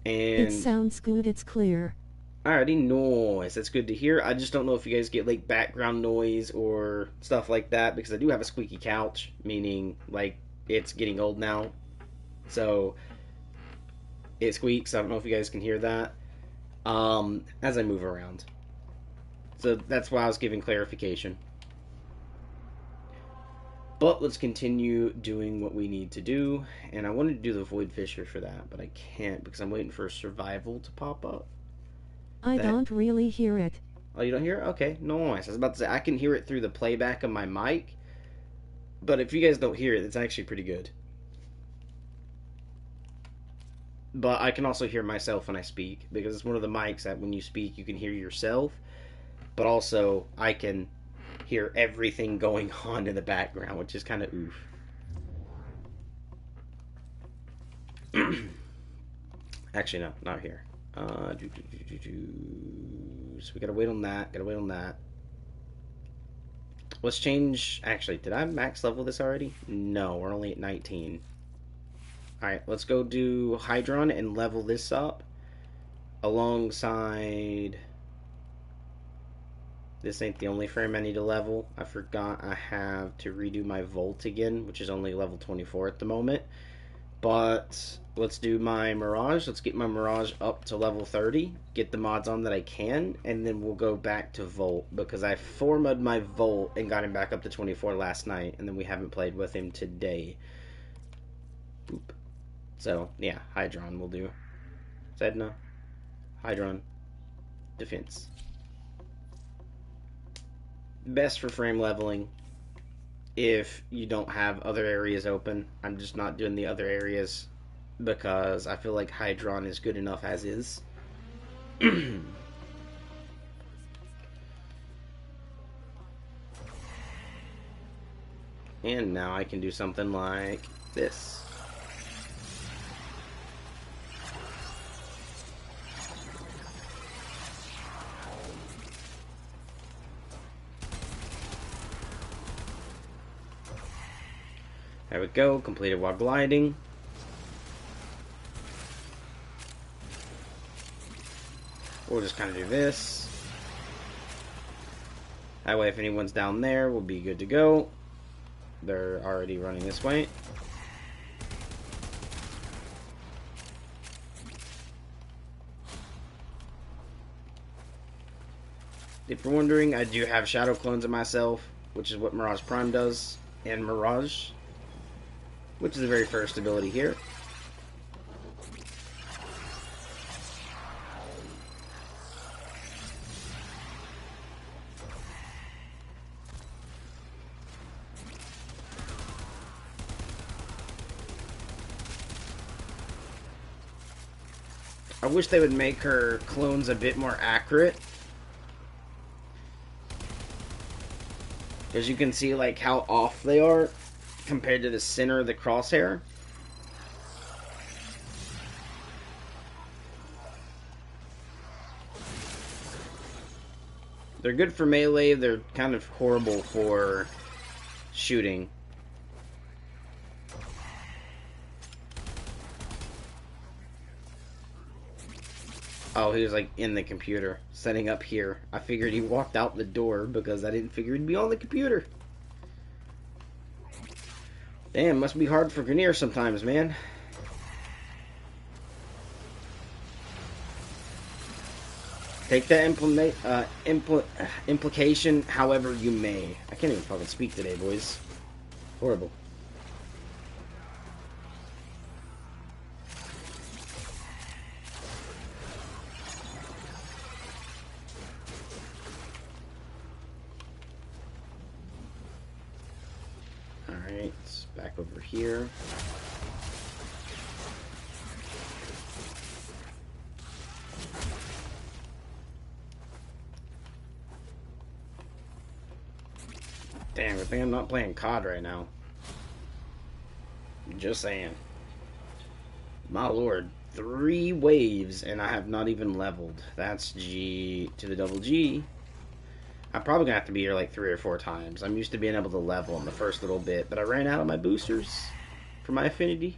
And it sounds good, it's clear. Alrighty, noise. That's good to hear. I just don't know if you guys get background noise or stuff like that, because I do have a squeaky couch, meaning it's getting old now. So it squeaks. I don't know if you guys can hear that as I move around. So that's why I was giving clarification. But let's continue doing what we need to do. And I wanted to do the Void Fisher for that, but I can't because I'm waiting for survival to pop up. I don't really hear it. Oh, you don't hear it? Okay, no worries. I was about to say, I can hear it through the playback of my mic. But if you guys don't hear it, it's actually pretty good. But I can also hear myself when I speak, because it's one of the mics that when you speak, you can hear yourself. But also, I can hear everything going on in the background, which is kind of oof. Actually, no, not here. So we gotta wait on that. Let's change. Actually, did I max level this already? No, we're only at 19. Alright, let's go do Hydron and level this up alongside. This ain't the only frame I need to level. I forgot I have to redo my Volt again, which is only level 24 at the moment. But let's do my Mirage. Let's get my Mirage up to level 30. Get the mods on that I can. And then we'll go back to Volt. Because I 4-mod my Volt and got him back up to 24 last night. And then we haven't played with him today. Boop. So, yeah. Hydron will do. Sedna. Hydron. Defense. Best for frame leveling if you don't have other areas open. I'm just not doing the other areas because I feel like Hydron is good enough as is. And now I can do something like this. There we go, completed while gliding. We'll just kind of do this. That way if anyone's down there, we'll be good to go. They're already running this way. If you're wondering, I do have shadow clones of myself, which is what Mirage Prime does, and Mirage, which is the very first ability here. I wish they would make her clones a bit more accurate. Because you can see like how off they are compared to the center of the crosshair. They're good for melee, they're kind of horrible for shooting. Oh, he was like in the computer, setting up here. I figured he walked out the door because I didn't figure he'd be on the computer. Damn, must be hard for Grenier sometimes, man. Take that implication however you may. I can't even fucking speak today, boys. Horrible. Alright, back over here. Damn, I think I'm not playing COD right now. Just saying. My lord, 3 waves and I have not even leveled. That's G to the double G. I'm probably gonna have to be here like 3 or 4 times. I'm used to being able to level in the first little bit, but I ran out of my boosters for my affinity.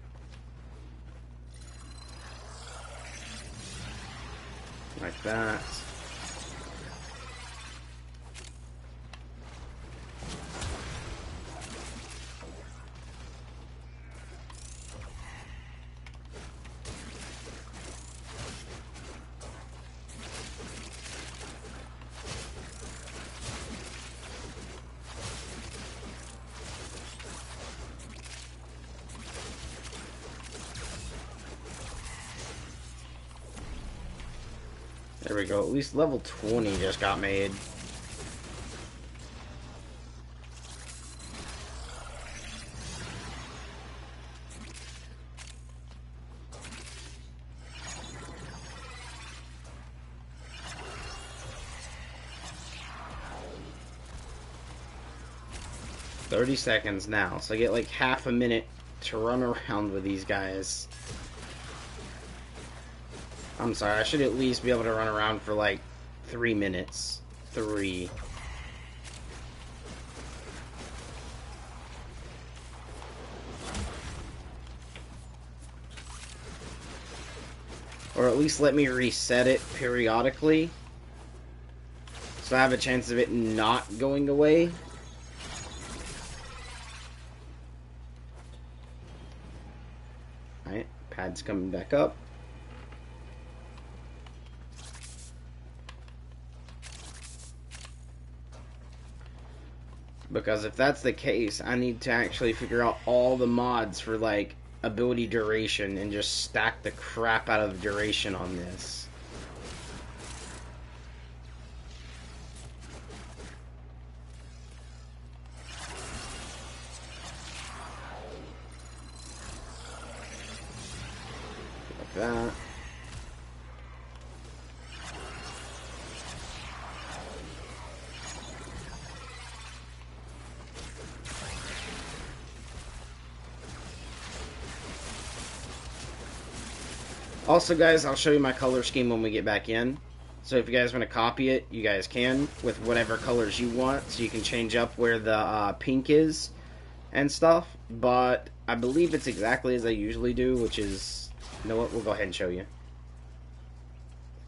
Like that. There we go. At least level 20 just got made. $30 seconds now, so I get like half a minute to run around with these guys. I'm sorry, I should at least be able to run around for like 3 minutes. 3. Or at least let me reset it periodically, so I have a chance of it not going away. Alright, pad's coming back up. Because if that's the case, I need to actually figure out all the mods for, like, ability duration and just stack the crap out of duration on this. Like that. Also, guys, I'll show you my color scheme when we get back in. So if you guys want to copy it, you guys can, with whatever colors you want. So you can change up where the pink is and stuff. But I believe it's exactly as I usually do, which is... You know what? We'll go ahead and show you.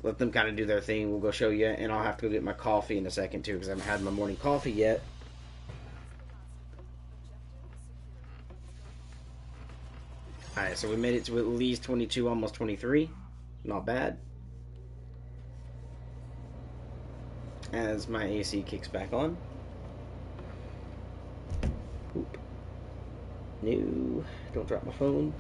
Let them kind of do their thing. We'll go show you. And I'll have to go get my coffee in a second, too, because I haven't had my morning coffee yet. Alright, so we made it to at least 22, almost 23. Not bad. As my AC kicks back on. Oop. No. Don't drop my phone.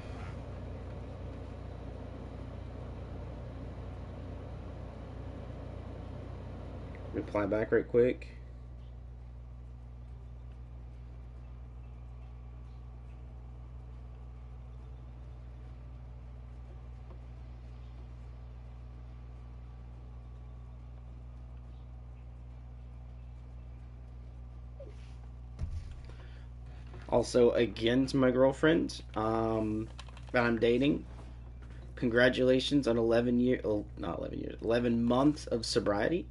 Reply back right quick. Also, again, to my girlfriend that I'm dating, congratulations on 11 years, oh, not 11 years, 11 months of sobriety.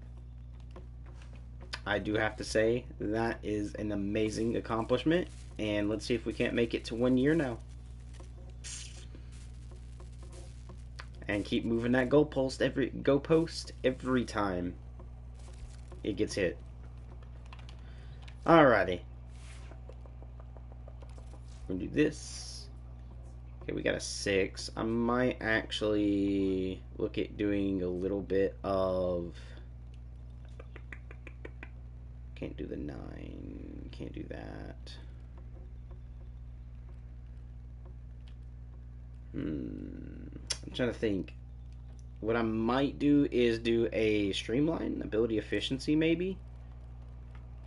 I do have to say, that is an amazing accomplishment, and let's see if we can't make it to 1 year now. And keep moving that goalpost every time it gets hit. Alrighty. We're gonna do this. Okay, we got a 6. I might actually look at doing a little bit of... Can't do the 9. Can't do that. I'm trying to think. What I might do is do a streamline, ability efficiency maybe.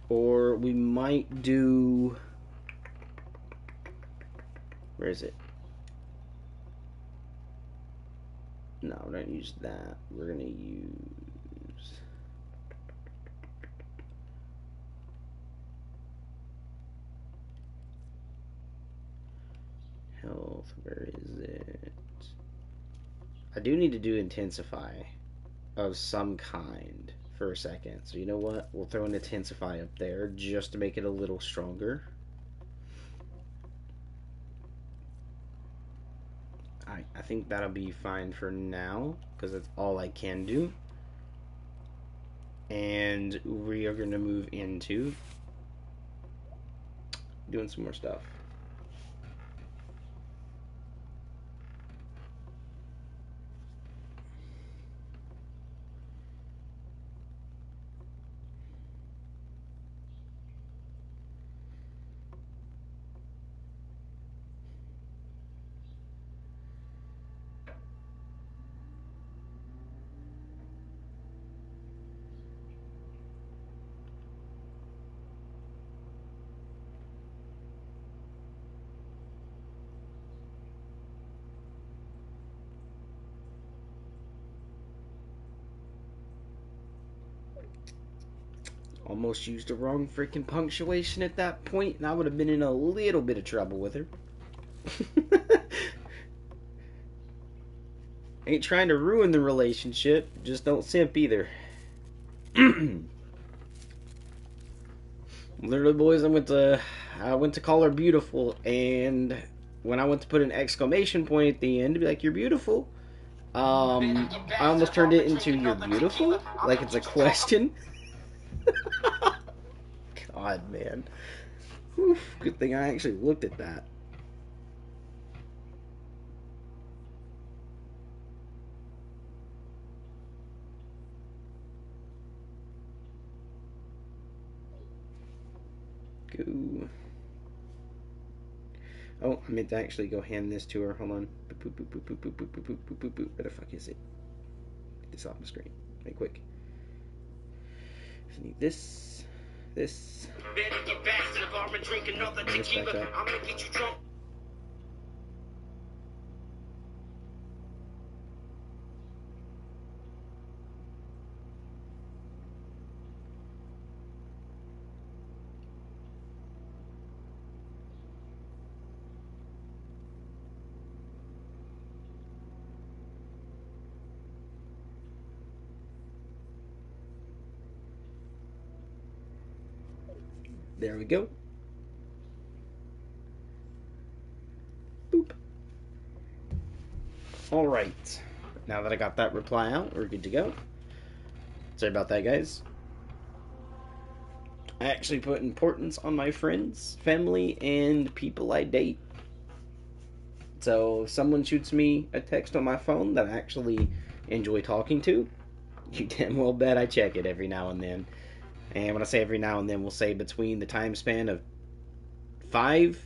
Or we might do... Where is it? No, we're not gonna use that. We're gonna use... Health, where is it? I do need to do intensify of some kind for a second. So you know what? We'll throw an intensify up there just to make it a little stronger. I think that'll be fine for now, because that's all I can do. And we are going to move into doing some more stuff. Almost used the wrong freaking punctuation at that point, and I would have been in a little bit of trouble with her. Ain't trying to ruin the relationship, just don't simp either. Literally, boys, I went to call her beautiful, and when I went to put an exclamation point at the end to be like, "You're beautiful," I almost turned it into "You're beautiful," like it's a question. God, man. Oof, good thing I actually looked at that. Go. Oh, I meant to actually go hand this to her. Hold on. Boop, boop, boop, boop, boop, boop, boop, boop, boop, boop, boop. Where the fuck is it? Get this off my screen. Hey, quick. I need this. This. Better get back to the bar and drink another tequila. I'm gonna get you drunk. There we go. Boop. Alright. Now that I got that reply out, we're good to go. Sorry about that, guys. I actually put importance on my friends, family, and people I date. So if someone shoots me a text on my phone that I actually enjoy talking to, you damn well bet I check it every now and then. And when I say every now and then, we'll say between the time span of 5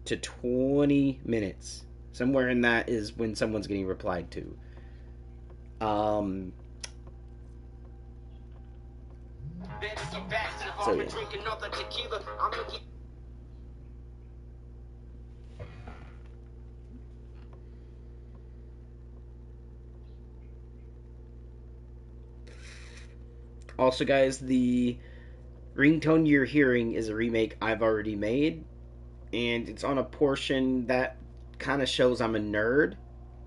to 20 minutes. Somewhere in that is when someone's getting replied to. So yeah. Also, guys, the ringtone you're hearing is a remake I've already made, and it's on a portion that kind of shows I'm a nerd,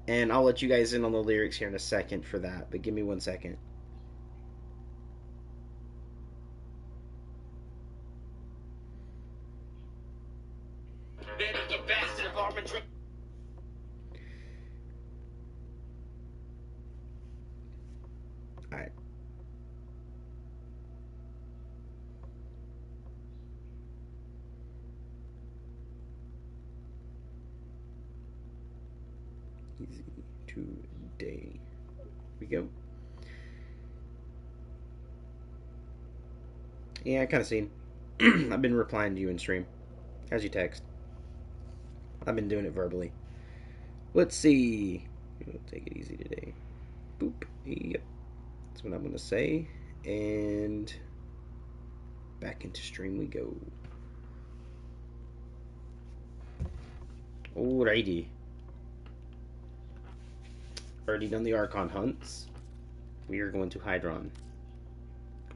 and I'll let you guys in on the lyrics here in a second for that, but give me 1 second. Alright. Easy today. We go. Yeah, I kind of seen. I've been replying to you in stream as you text. I've been doing it verbally. Let's see. We'll take it easy today. Boop. Yep. That's what I'm going to say. And back into stream we go. Alrighty. Already done the Archon hunts. We are going to Hydron.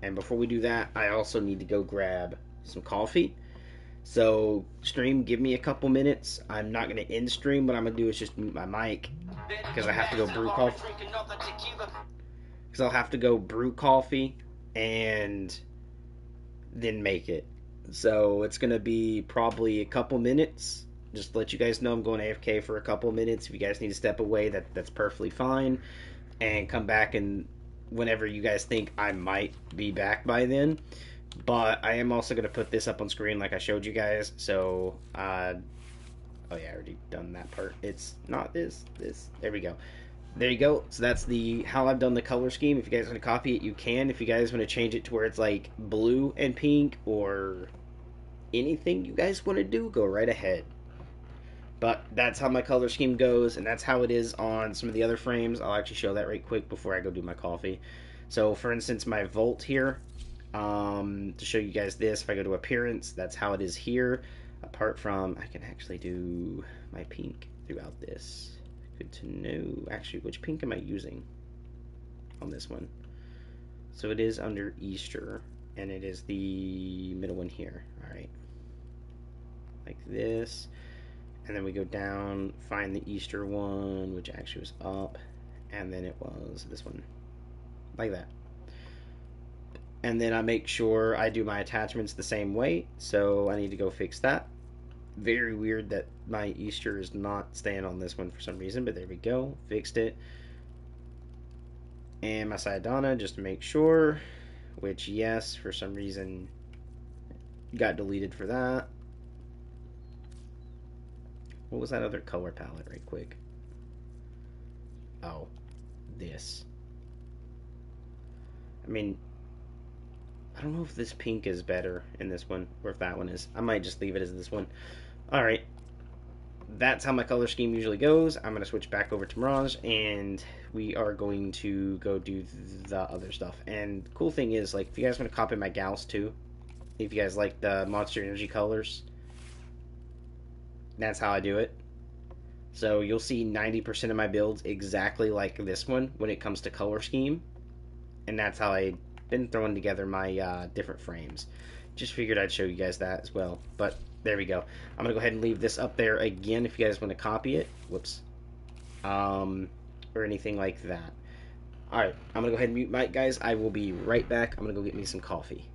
And before we do that, I also need to go grab some coffee. So, stream, give me a couple minutes. I'm not going to end stream. What I'm going to do is just mute my mic. Because I have to go brew coffee. Because I'll have to go brew coffee and then make it. So, it's going to be probably a couple minutes. Just to let you guys know I'm going AFK for a couple minutes. If you guys need to step away, that's perfectly fine. And come back and whenever you guys think I might be back by then. But I am also going to put this up on screen like I showed you guys. So, oh yeah, I already done that part. It's not this. There we go. There you go. So that's how I've done the color scheme. If you guys want to copy it, you can. If you guys want to change it to where it's like blue and pink or anything you guys want to do, go right ahead. But that's how my color scheme goes, and that's how it is on some of the other frames. I'll actually show that right quick before I go do my coffee. So, for instance, my Volt here, to show you guys this, if I go to Appearance, that's how it is here. Apart from, I can actually do my pink throughout this. Good to know. Actually, which pink am I using on this one? So it is under Easter. and it is the middle one here. All right, like this, and then we go down, find the Easter one, which actually was up, and then it was this one, like that. And then I make sure I do my attachments the same way, so I need to go fix that. Very weird that my Easter is not staying on this one for some reason, but there we go, fixed it. And my Sayadana, just to make sure, which yes, for some reason got deleted for that. What was that other color palette, right quick? Oh, this. I mean, I don't know if this pink is better in this one or if that one is. I might just leave it as this one. Alright, that's how my color scheme usually goes. I'm going to switch back over to Mirage and we are going to go do the other stuff. And cool thing is, like, if you guys want to copy my gals too, if you guys like the Monster Energy colors, that's how I do it. So you'll see 90% of my builds exactly like this one when it comes to color scheme. And that's how I've been throwing together my different frames. Just figured I'd show you guys that as well. But there we go. I'm going to go ahead and leave this up there again if you guys want to copy it. Whoops. Or anything like that. Alright, I'm going to go ahead and mute mic, guys. I will be right back. I'm going to go get me some coffee.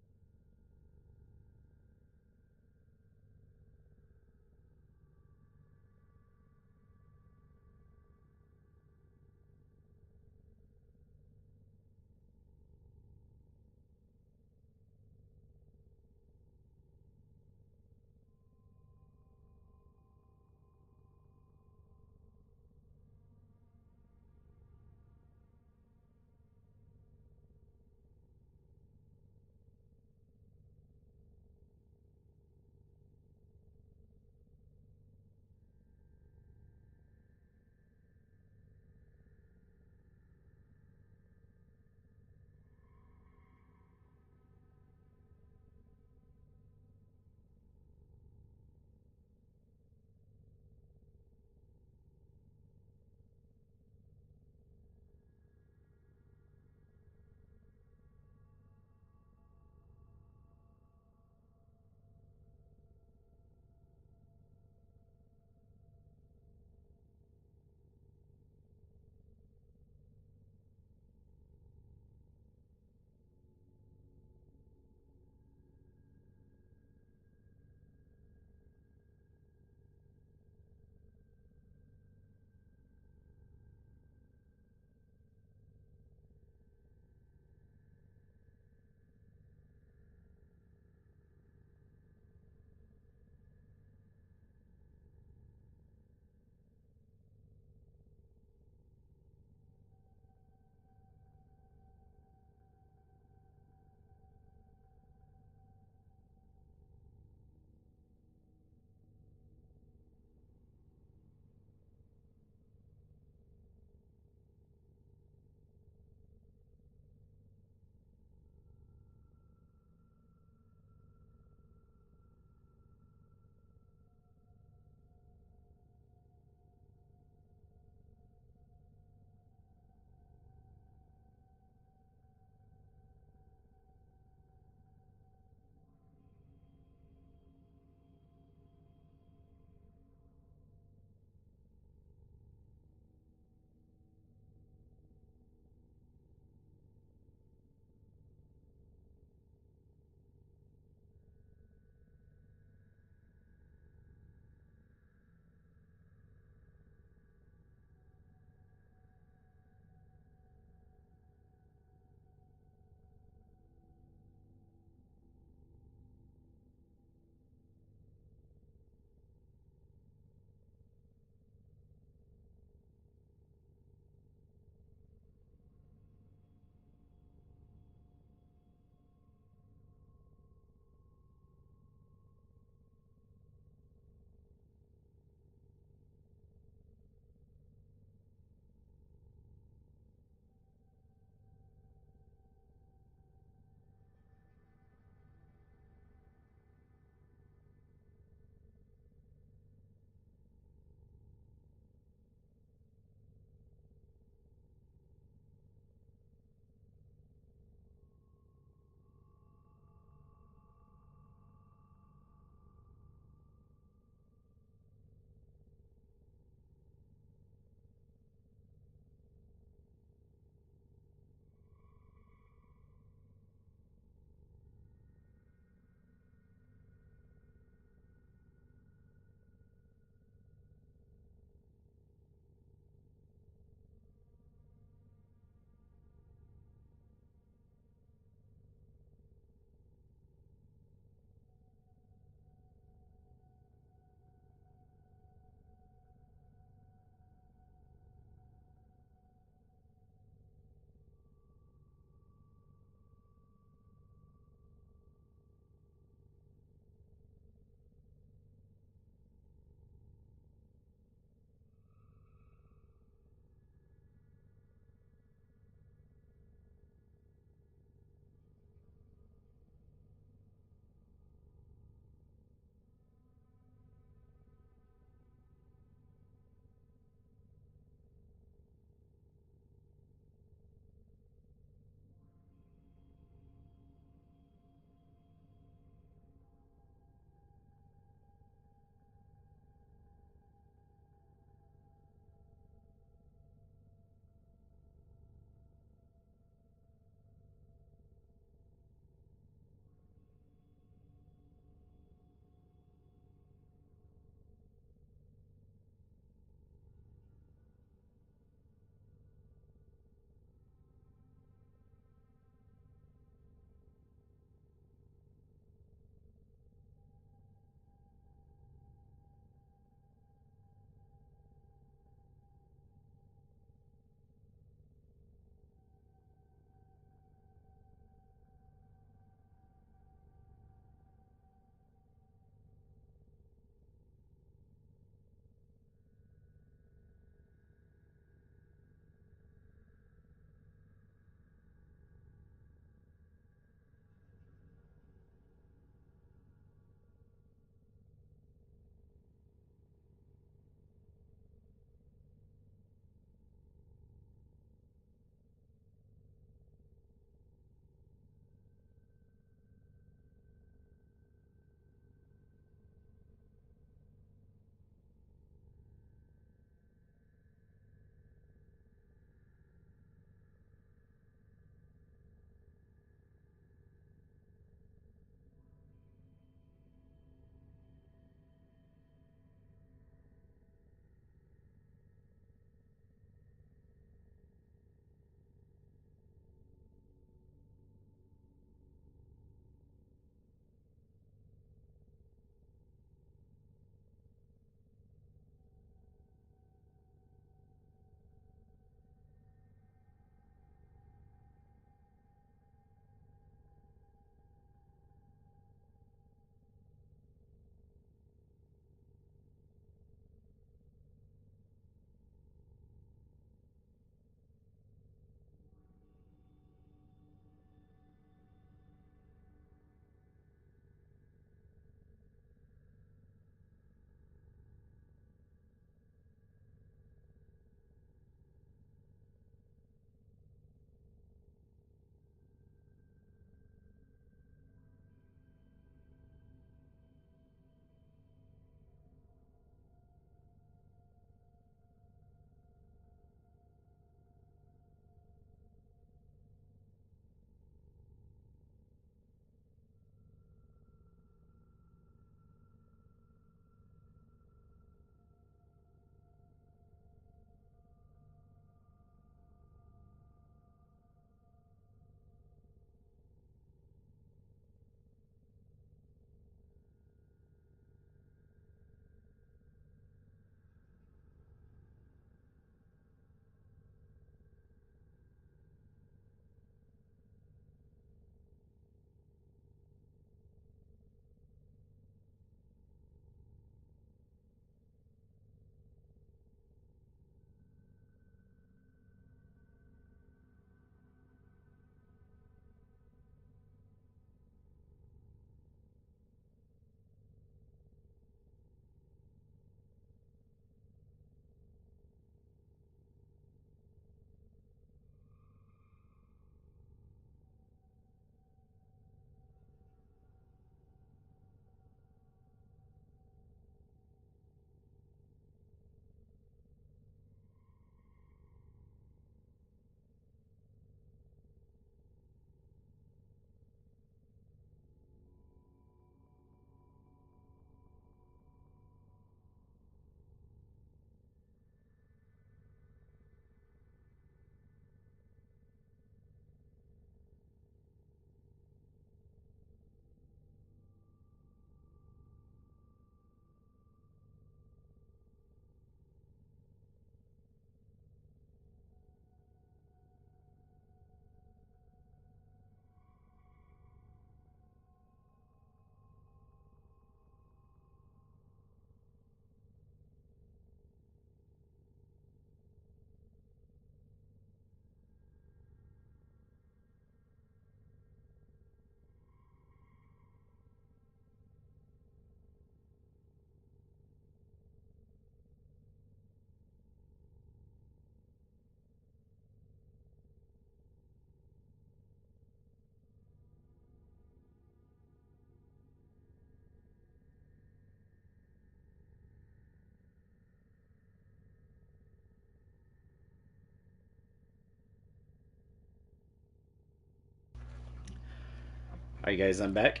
Alright guys, I'm back.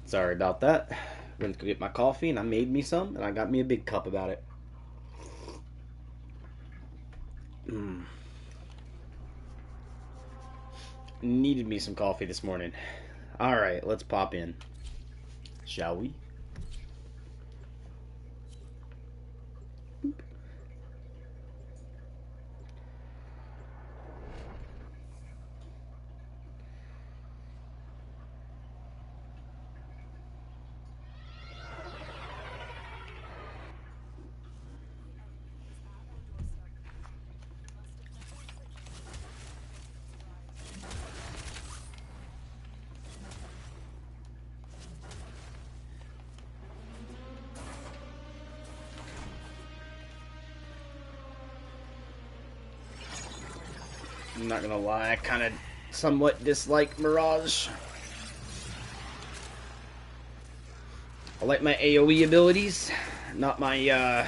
Sorry about that. Went to go get my coffee and I made me some and I got me a big cup about it. Needed me some coffee this morning. Alright, let's pop in. Shall we? I'm not gonna lie, I kind of somewhat dislike Mirage. I like my AoE abilities, not my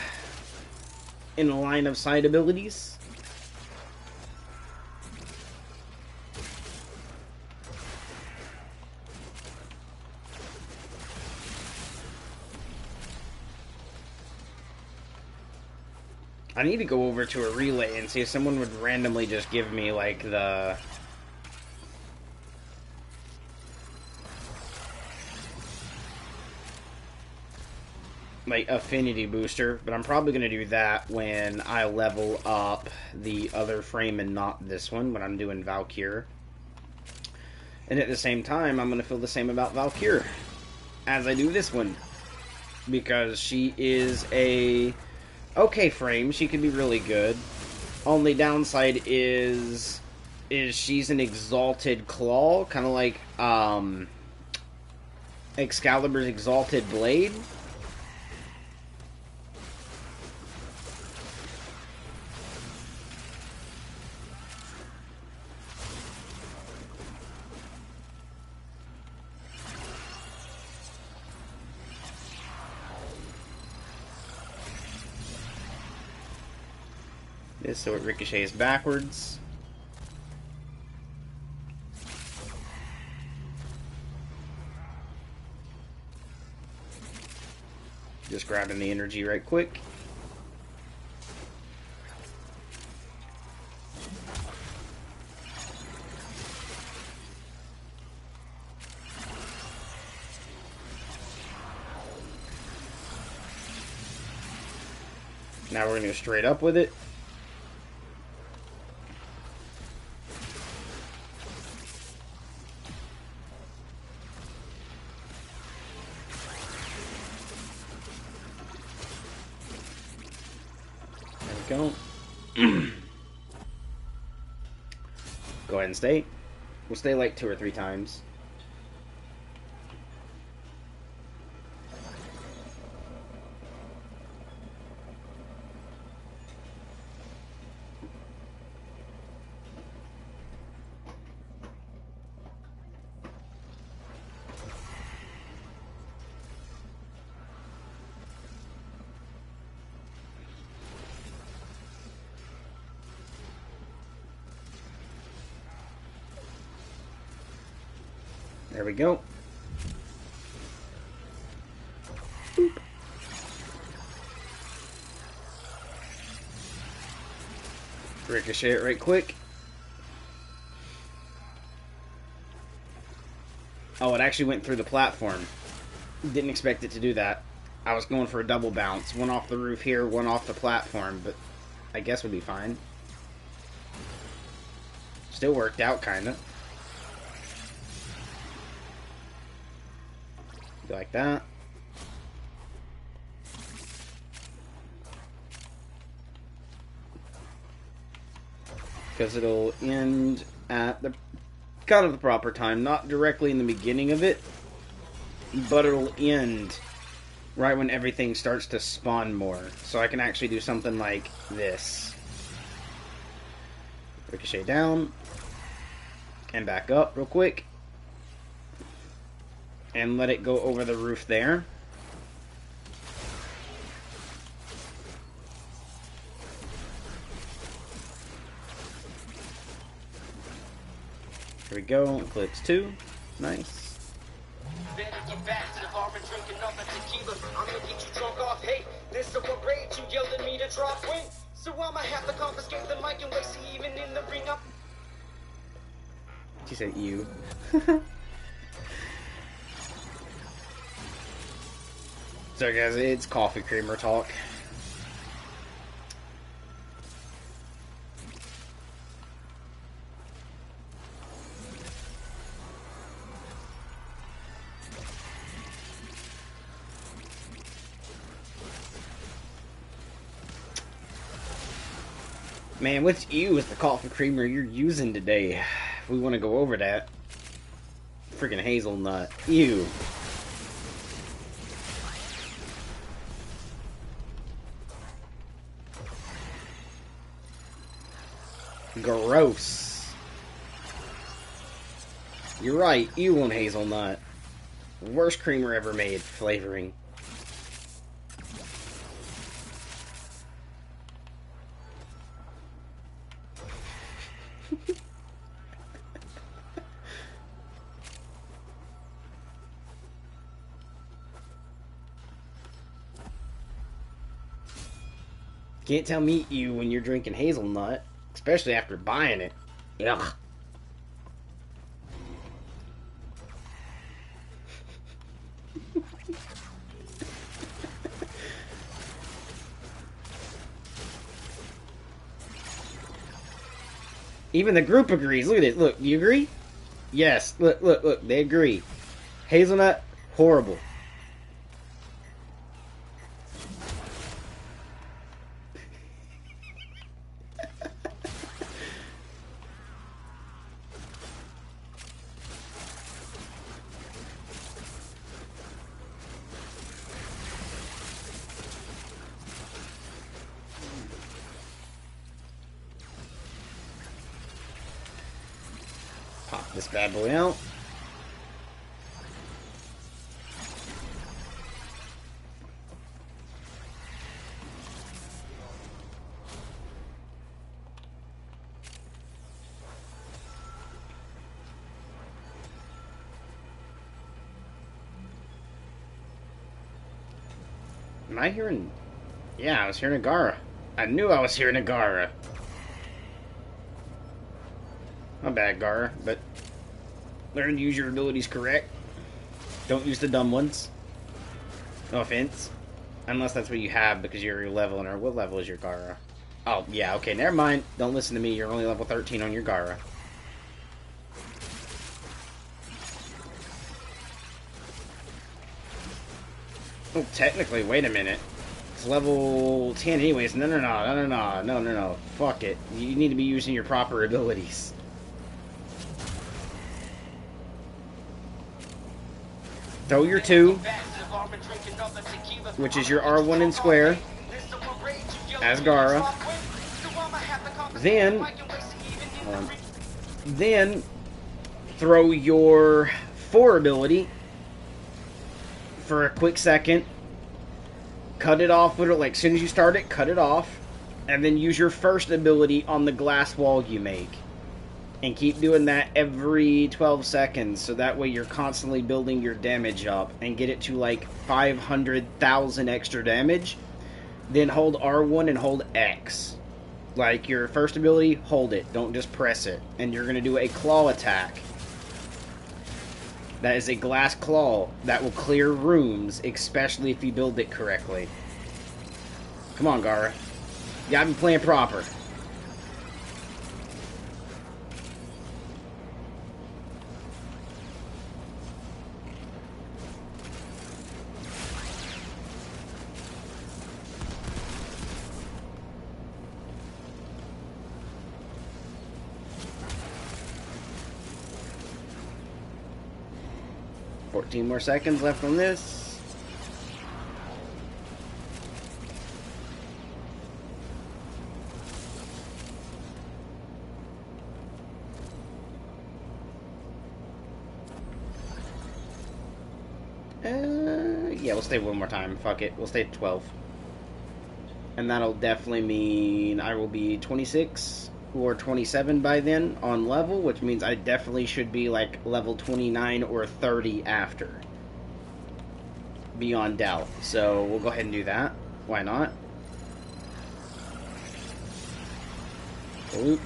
in a line of sight abilities. I need to go over to a relay and see if someone would randomly just give me, like, the... like, affinity booster, but I'm probably going to do that when I level up the other frame and not this one, when I'm doing Valkyr. And at the same time, I'm going to feel the same about Valkyr as I do this one. Because she is a... okay frame, she can be really good. Only downside is she's an exalted claw, kind of like Excalibur's exalted blade. So it ricochets backwards. Just grabbing the energy right quick. Now we're going to go straight up with it. Go. Go ahead and stay. We'll stay like 2 or 3 times. There we go. Boop. Ricochet it right quick. Oh, it actually went through the platform. Didn't expect it to do that. I was going for a double bounce. One off the roof here, one off the platform, but I guess would be fine. Still worked out, kinda. Like that. Because it'll end at the kind of the proper time, not directly in the beginning of it, but it'll end right when everything starts to spawn more. So I can actually do something like this. Ricochet down and back up real quick. And let it go over the roof there. Here we go. Eclipse 2. Nice. Better get back to the bar and drink another tequila. I'm gonna get you drunk off hate. This is what rage you yelled at me to drop win. So I'ma have to confiscate the mic and waste it even in the ring up. She said you. So guys, it's coffee creamer talk. Man, what's you with the coffee creamer you're using today? If we want to go over that. Freaking hazelnut. Ew. Gross. You're right, ew on hazelnut. Worst creamer ever made, flavoring. Can't tell me ew when you're drinking hazelnut, especially after buying it. Ugh. Even the group agrees. Look at it. Look, do you agree? Yes. Look, look, look. They agree. Hazelnut, horrible. Pop this bad boy out. Am I hearing... Yeah, I was hearing Agara. I knew I was hearing Agara. My bad, Gara, but learn to use your abilities correct. Don't use the dumb ones. No offense. Unless that's what you have because you're your level in her. What level is your Gara? Oh, yeah, okay, never mind. Don't listen to me. You're only level 13 on your Gara. Oh, technically, wait a minute. It's level 10 anyways. No. Fuck it. You need to be using your proper abilities. Throw your 2, which is your R1 and square, as Gara. Then throw your 4 ability for a quick second. Cut it off with it, like as soon as you start it, cut it off, and then use your first ability on the glass wall you make. And keep doing that every 12 seconds, so that way you're constantly building your damage up and get it to like 500,000 extra damage. Then hold R1 and hold X. Like your first ability, hold it, don't just press it. And you're going to do a claw attack. That is a glass claw that will clear rooms, especially if you build it correctly. Come on, Gara. You gotta be playing proper. More seconds left on this. Yeah, we'll stay one more time. Fuck it. We'll stay at 12. And that'll definitely mean I will be 26. or 27 by then on level, which means I definitely should be like level 29 or 30 after. Beyond doubt. So we'll go ahead and do that. Why not? Oop.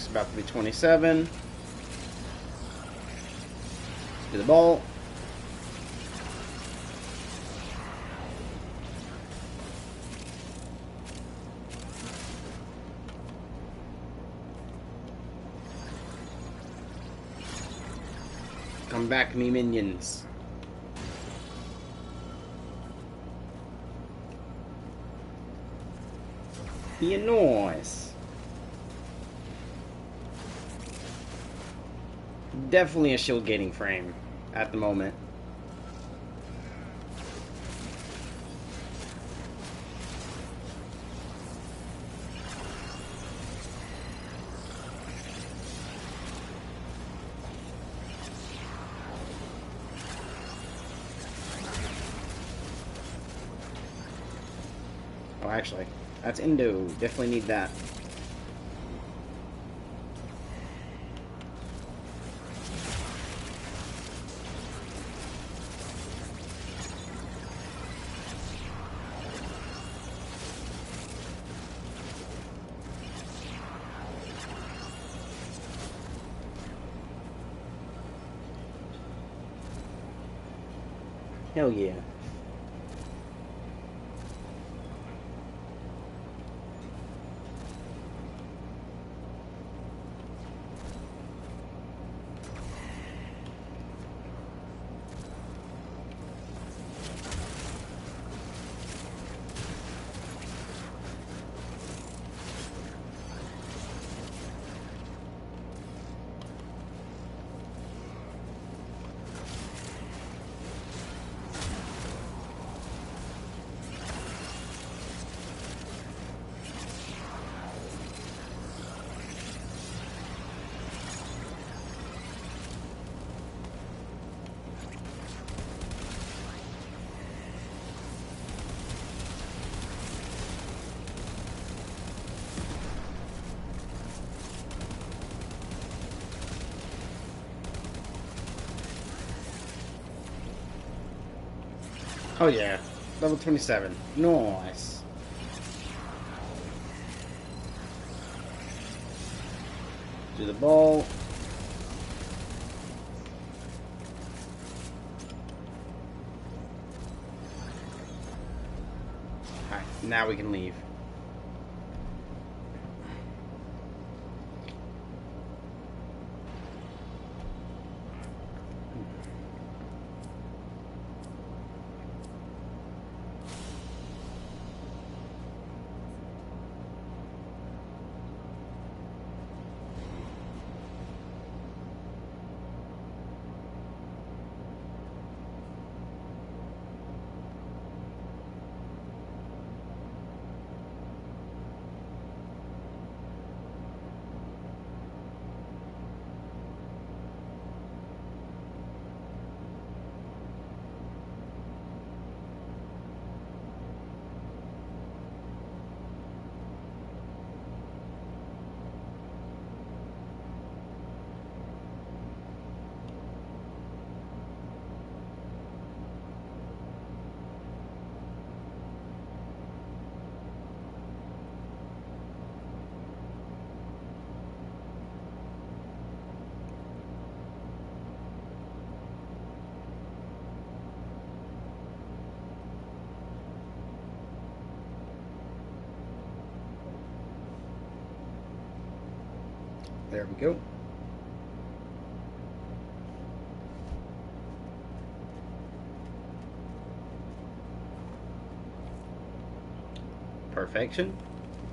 About to be 27. To the ball. Come back, me minions. Yeah, nice. Definitely a shield gating frame at the moment. Oh, actually, that's Indo. Definitely need that. Hell yeah. Oh yeah, level 27. Nice. Do the ball. Alright, now we can leave. There we go. Perfection.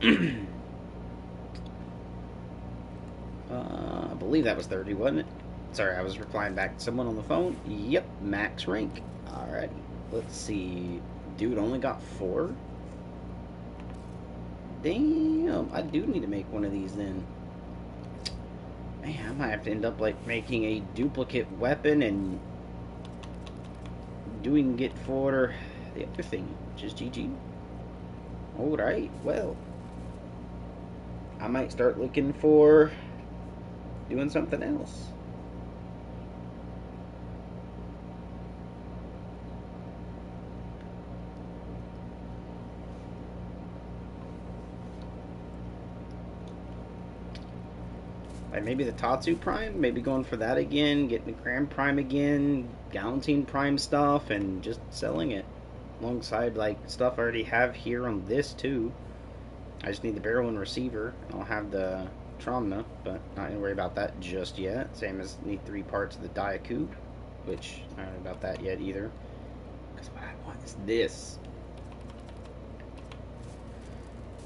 I believe that was 30, wasn't it? Sorry, I was replying back to someone on the phone. Yep, max rank. Alrighty. Let's see. Dude only got 4? Damn, I do need to make one of these then. Man, I might have to end up like making a duplicate weapon and doing it for the other thing, which is GG. Alright, well, I might start looking for doing something else. Like maybe the Tatsu Prime, maybe going for that again, getting the Grand Prime again, Galantine Prime stuff, and just selling it alongside like stuff I already have here on this too. I just need the barrel and receiver. I'll have the Tromna, but not gonna worry about that just yet. Same as need 3 parts of the Daiku, which I don't know about that yet either. Because what I want is this.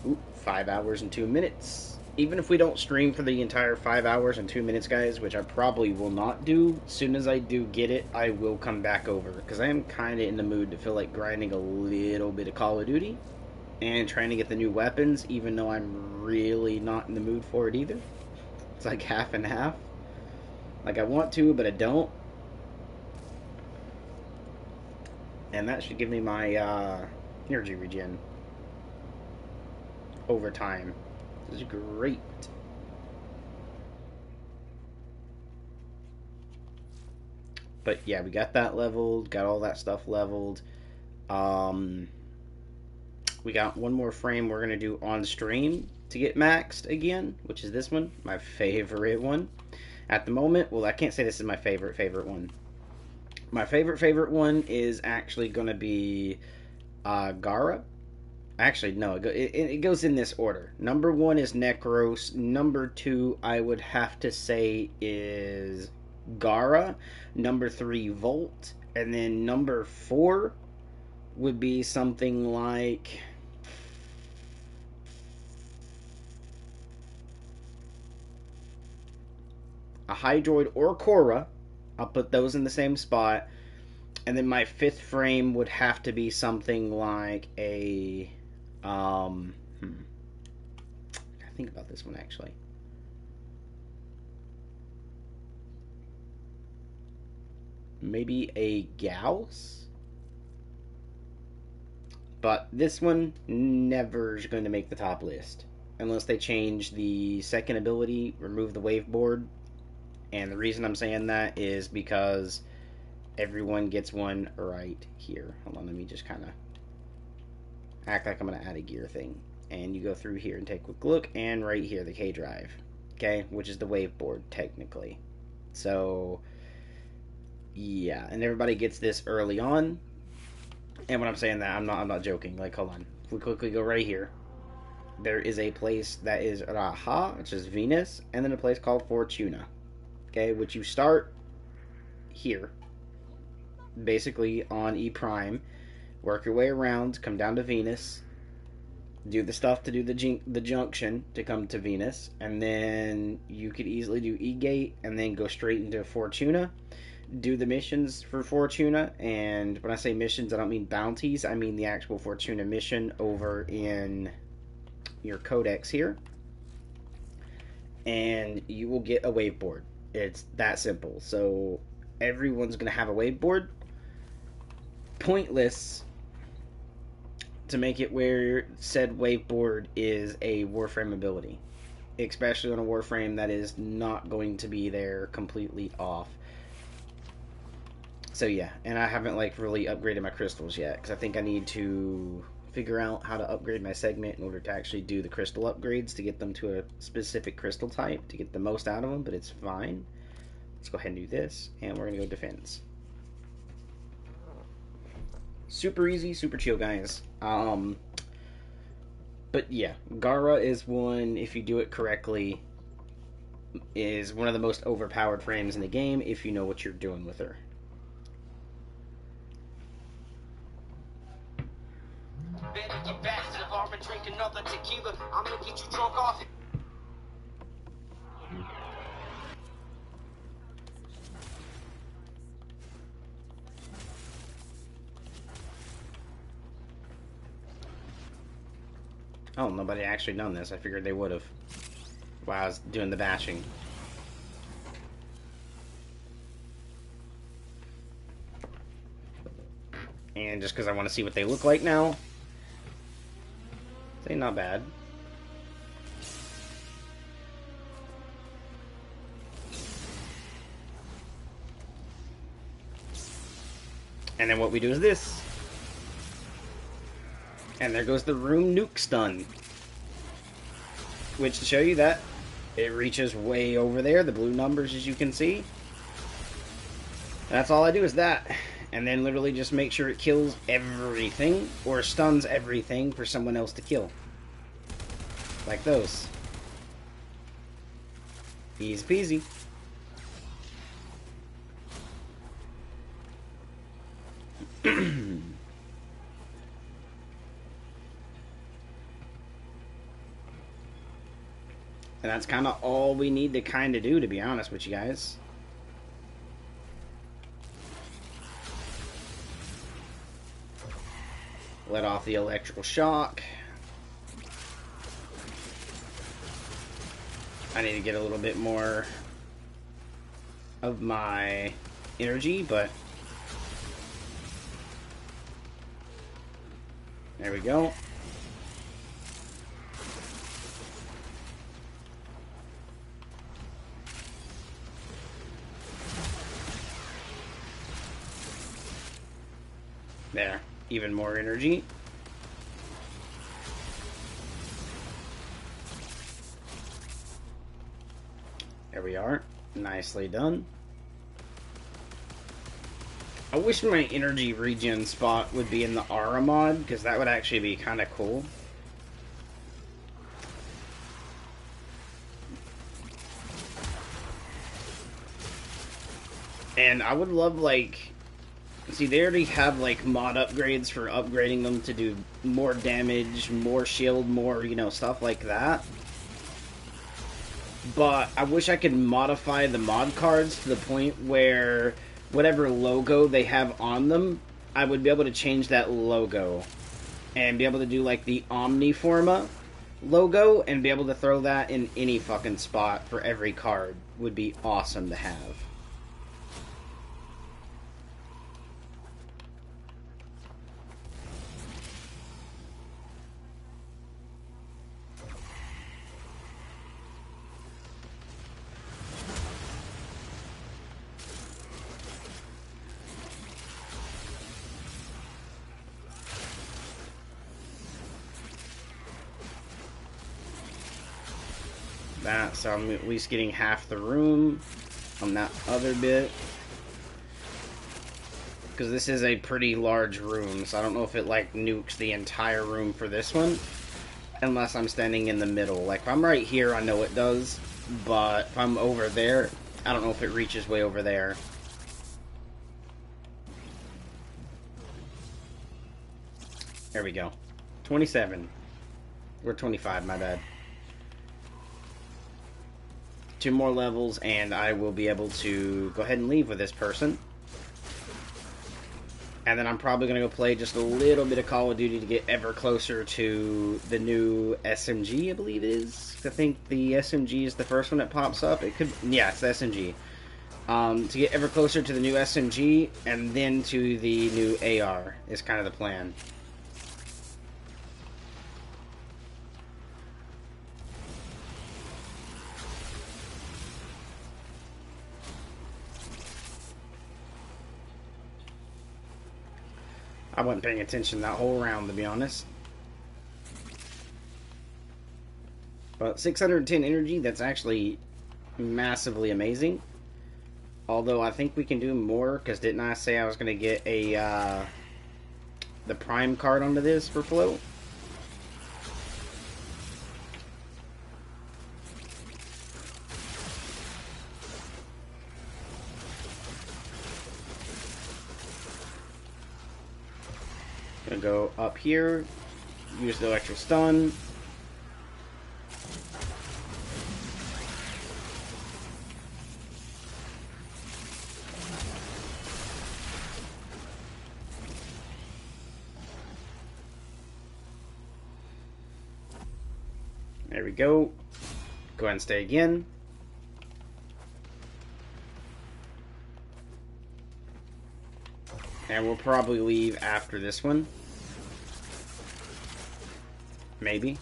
Ooh, 5 hours and 2 minutes. Even if we don't stream for the entire 5 hours and 2 minutes, guys, which I probably will not do, as soon as I do get it, I will come back over. Because I am kind of in the mood to feel like grinding a little bit of Call of Duty and trying to get the new weapons, even though I'm really not in the mood for it either. It's like half and half. Like I want to, but I don't. And that should give me my energy regen over time. This is great. But yeah, we got that leveled, got all that stuff leveled. We got one more frame we're going to do on stream to get maxed again, which is this one, my favorite one. At the moment, well, I can't say this is my favorite one. My favorite one is actually going to be Gara. Actually, no, it goes in this order. Number 1 is Necros. Number 2, I would have to say, is Gara. Number 3, Volt. And then number 4 would be something like... a Hydroid or Korra. I'll put those in the same spot. And then my 5th frame would have to be something like a... I think about this one actually. Maybe a Gauss? But this one never is going to make the top list. Unless they change the second ability, remove the wave board. And the reason I'm saying that is because everyone gets one right here. Hold on, let me just kind of act like I'm going to add a gear thing. And you go through here and take a quick look, and right here, the K drive. Okay, which is the wave board, technically. So, yeah, and everybody gets this early on. And when I'm saying that, I'm not joking. Like, hold on. If we quickly go right here, there is a place that is Raha, which is Venus, and then a place called Fortuna. Okay, which you start here, basically on E Prime, work your way around, come down to Venus, do the stuff to do the junction to come to Venus, and then you could easily do E Gate and then go straight into Fortuna. Do the missions for Fortuna, and when I say missions, I don't mean bounties, I mean the actual Fortuna mission over in your codex here, and you will get a wave board. It's that simple. So everyone's going to have a wave board. Pointless to make it where said wave board is a Warframe ability, especially on a Warframe that is not going to be there completely off. So yeah, and I haven't like really upgraded my crystals yet, because I think I need to figure out how to upgrade my segment in order to actually do the crystal upgrades to get them to a specific crystal type to get the most out of them, but it's fine. Let's go ahead and do this, and we're going to go defense. Super easy, super chill, guys. But yeah, Gara is one, if you do it correctly, is one of the most overpowered frames in the game if you know what you're doing with her. Better get back to the bar and drink another tequila. I'm gonna get you drunk off it. Oh, nobody actually done this. I figured they would have while I was doing the bashing. And just because I want to see what they look like now. They not bad. And then what we do is this. And there goes the room nuke stun. Which, to show you that it reaches way over there, the blue numbers as you can see. That's all I do is that. And then literally just make sure it kills everything, or stuns everything for someone else to kill. Like those. Easy peasy. And that's kind of all we need to kind of do, to be honest with you guys. Let off the electrical shock. I need to get a little bit more of my energy, but there we go. There, even more energy. There we are. Nicely done. I wish my energy regen spot would be in the aura mod, because that would actually be kind of cool. And I would love, like... See, they already have, like, mod upgrades for upgrading them to do more damage, more shield, more, you know, stuff like that. But I wish I could modify the mod cards to the point where whatever logo they have on them, I would be able to change that logo. And be able to do, like, the Omniforma logo, and be able to throw that in any fucking spot for every card. Would be awesome to have. That, so I'm at least getting half the room on that other bit. Because this is a pretty large room, so I don't know if it, like, nukes the entire room for this one. Unless I'm standing in the middle. Like, if I'm right here, I know it does. But if I'm over there, I don't know if it reaches way over there. There we go. 27. Or 25, my bad. 2 more levels, and I will be able to go ahead and leave with this person. And then I'm probably going to go play just a little bit of Call of Duty to get ever closer to the new SMG, I believe it is. I think the SMG is the first one that pops up. It could, yeah, it's the SMG. To get ever closer to the new SMG, and then to the new AR is kind of the plan. I wasn't paying attention that whole round, to be honest. But 610 energy, that's actually massively amazing. Although I think we can do more, because didn't I say I was going to get a the Prime card onto this for float? Gonna go up here, use the electric stun. There we go. Go ahead and stay again. And we'll probably leave after this one. Maybe.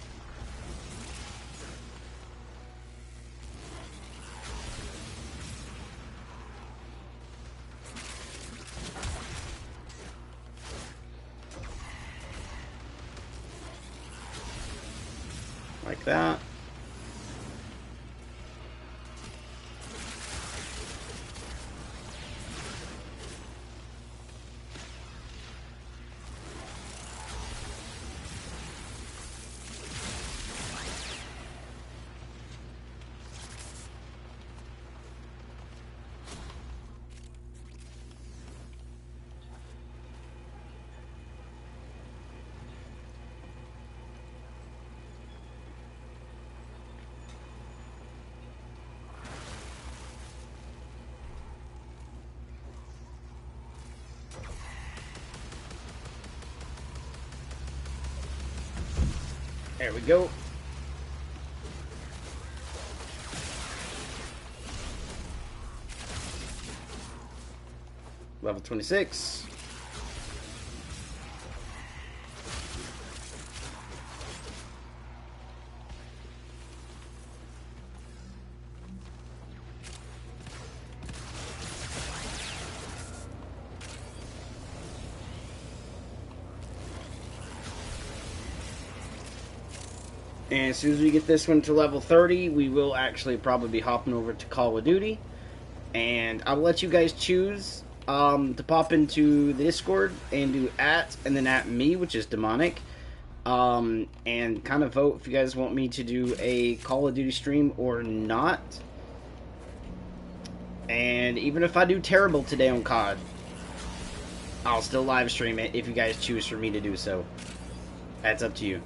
Like that. There we go. Level 26. And as soon as we get this one to level 30, we will actually probably be hopping over to Call of Duty. And I will let you guys choose to pop into the Discord and do and then at me, which is demonic. And kind of vote if you guys want me to do a Call of Duty stream or not. And even if I do terrible today on COD, I'll still live stream it if you guys choose for me to do so. That's up to you.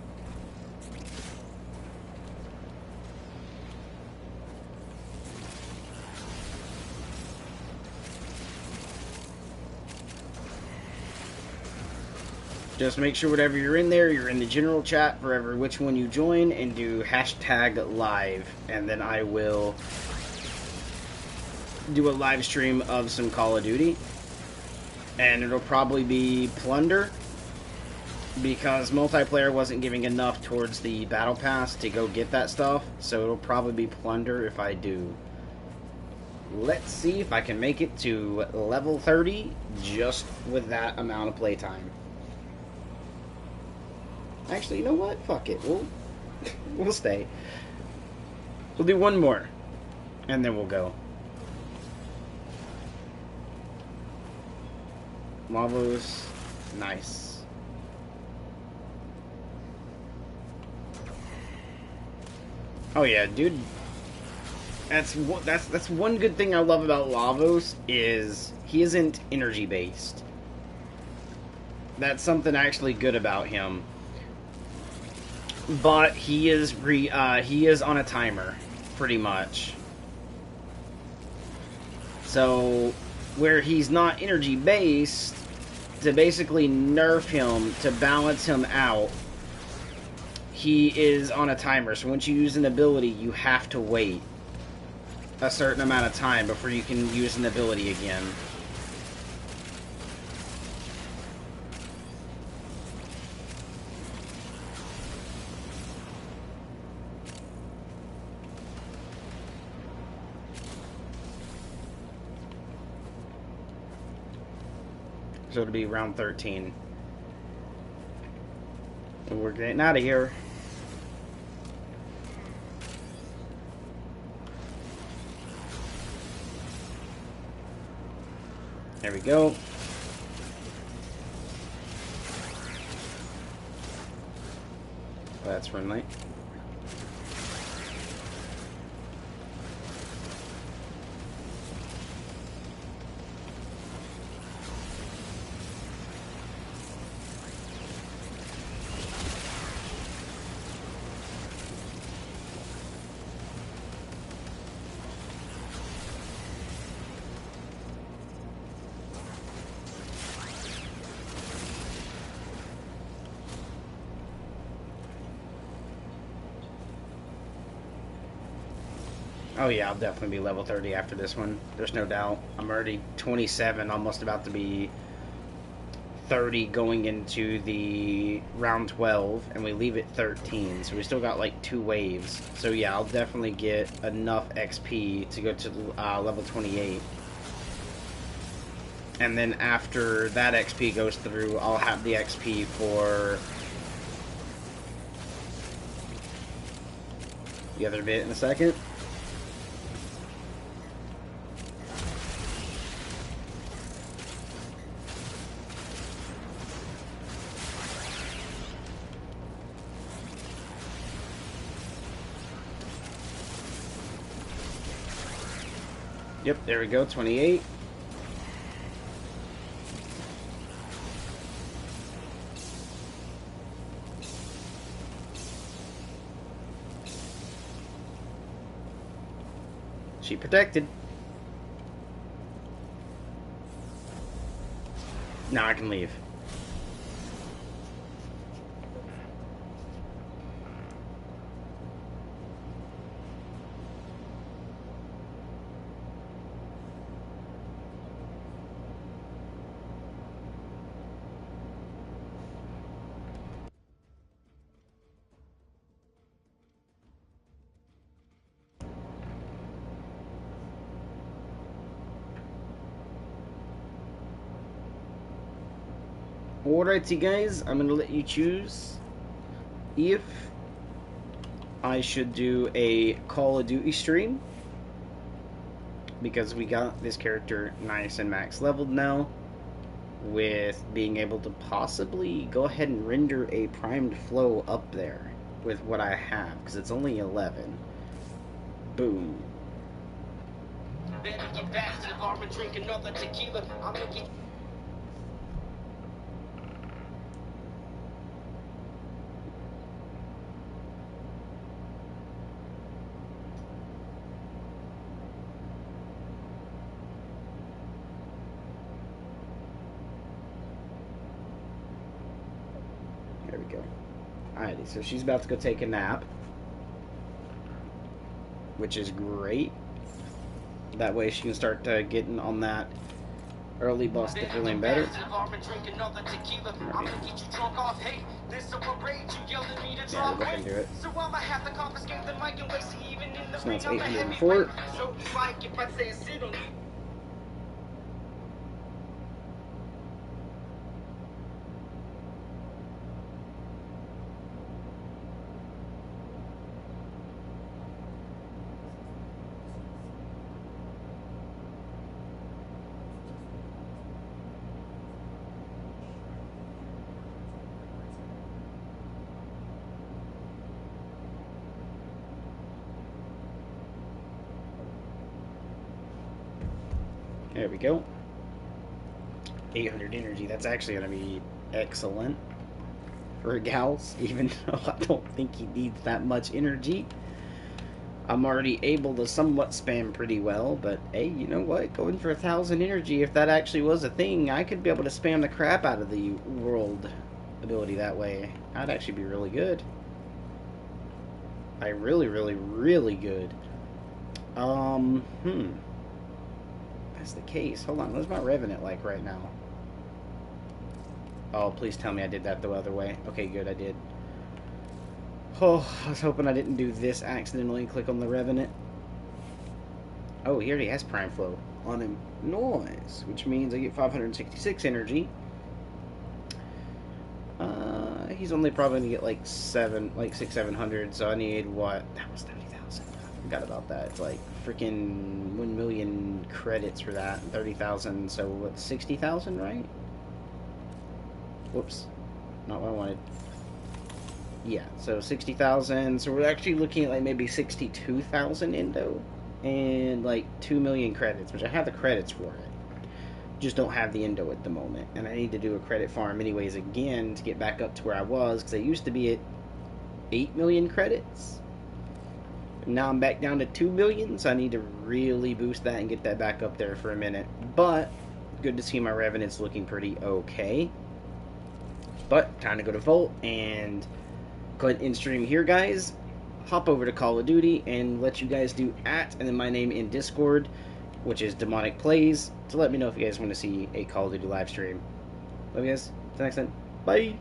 Just make sure whatever you're in there, you're in the general chat for which one you join, and do #live, and then I will do a live stream of some Call of Duty, and it'll probably be Plunder, because multiplayer wasn't giving enough towards the Battle Pass to go get that stuff, so it'll probably be Plunder if I do. Let's see if I can make it to level 30 just with that amount of playtime. Actually, you know what? Fuck it. We'll stay. We'll do one more, and then we'll go. Lavos, nice. Oh yeah, dude. That's one good thing I love about Lavos is he isn't energy based. That's something actually good about him. But he is on a timer, pretty much. So, where he's not energy based, to basically nerf him, to balance him out, he is on a timer. So once you use an ability, you have to wait a certain amount of time before you can use an ability again. So it'll be round 13. And we're getting out of here. There we go. That's run light. Oh yeah, I'll definitely be level 30 after this one. There's no doubt. I'm already 27, almost about to be 30 going into the round 12, and we leave at 13, so we still got like 2 waves. So yeah, I'll definitely get enough XP to go to level 28. And then after that XP goes through, I'll have the XP for the other bit in a second. Yep, there we go, 28. She protected. Now I can leave. Alrighty guys, I'm gonna let you choose if I should do a Call of Duty stream, because we got this character nice and max leveled now, with being able to possibly go ahead and render a primed flow up there with what I have, because it's only 11. Boom. Better get back to the bar and drink another tequila. I'm looking. There we go. Alrighty, so she's about to go take a nap, which is great. That way she can start getting on that early bust to feeling better. Yeah, we'll go ahead and do it. So now it's 804. There we go. 800 energy. That's actually going to be excellent for Gauss, even though I don't think he needs that much energy. I'm already able to somewhat spam pretty well, but hey, you know what? Going for 1,000 energy, if that actually was a thing, I could be able to spam the crap out of the world ability that way. That'd actually be really good. Like, really, really, really good. That's the case. Hold on, what's my Revenant like right now? Oh, please tell me I did that the other way. Okay, good, I did. Oh, I was hoping I didn't do this accidentally and click on the Revenant. Oh, he already has Prime Flow on him. Nice. Which means I get 566 energy. He's only probably going to get like 700, so I need what? That was 30,000. I forgot about that. It's like freaking 1 million credits for that. 30,000, so what, 60,000, right? Whoops. Not what I wanted. Yeah, so 60,000. So we're actually looking at like maybe 62,000 Indo and like 2 million credits, which I have the credits for it. Just don't have the Indo at the moment. And I need to do a credit farm anyways again to get back up to where I was, because I used to be at 8 million credits. Now I'm back down to 2 million, so I need to really boost that and get that back up there for a minute. But good to see my Revenant's looking pretty okay. But time to go to Volt and go ahead and stream here, guys. hop over to Call of Duty and let you guys do @ and then my name in Discord, which is Demonic Plays, to let me know if you guys want to see a Call of Duty live stream. Love you guys. Till next time. Bye.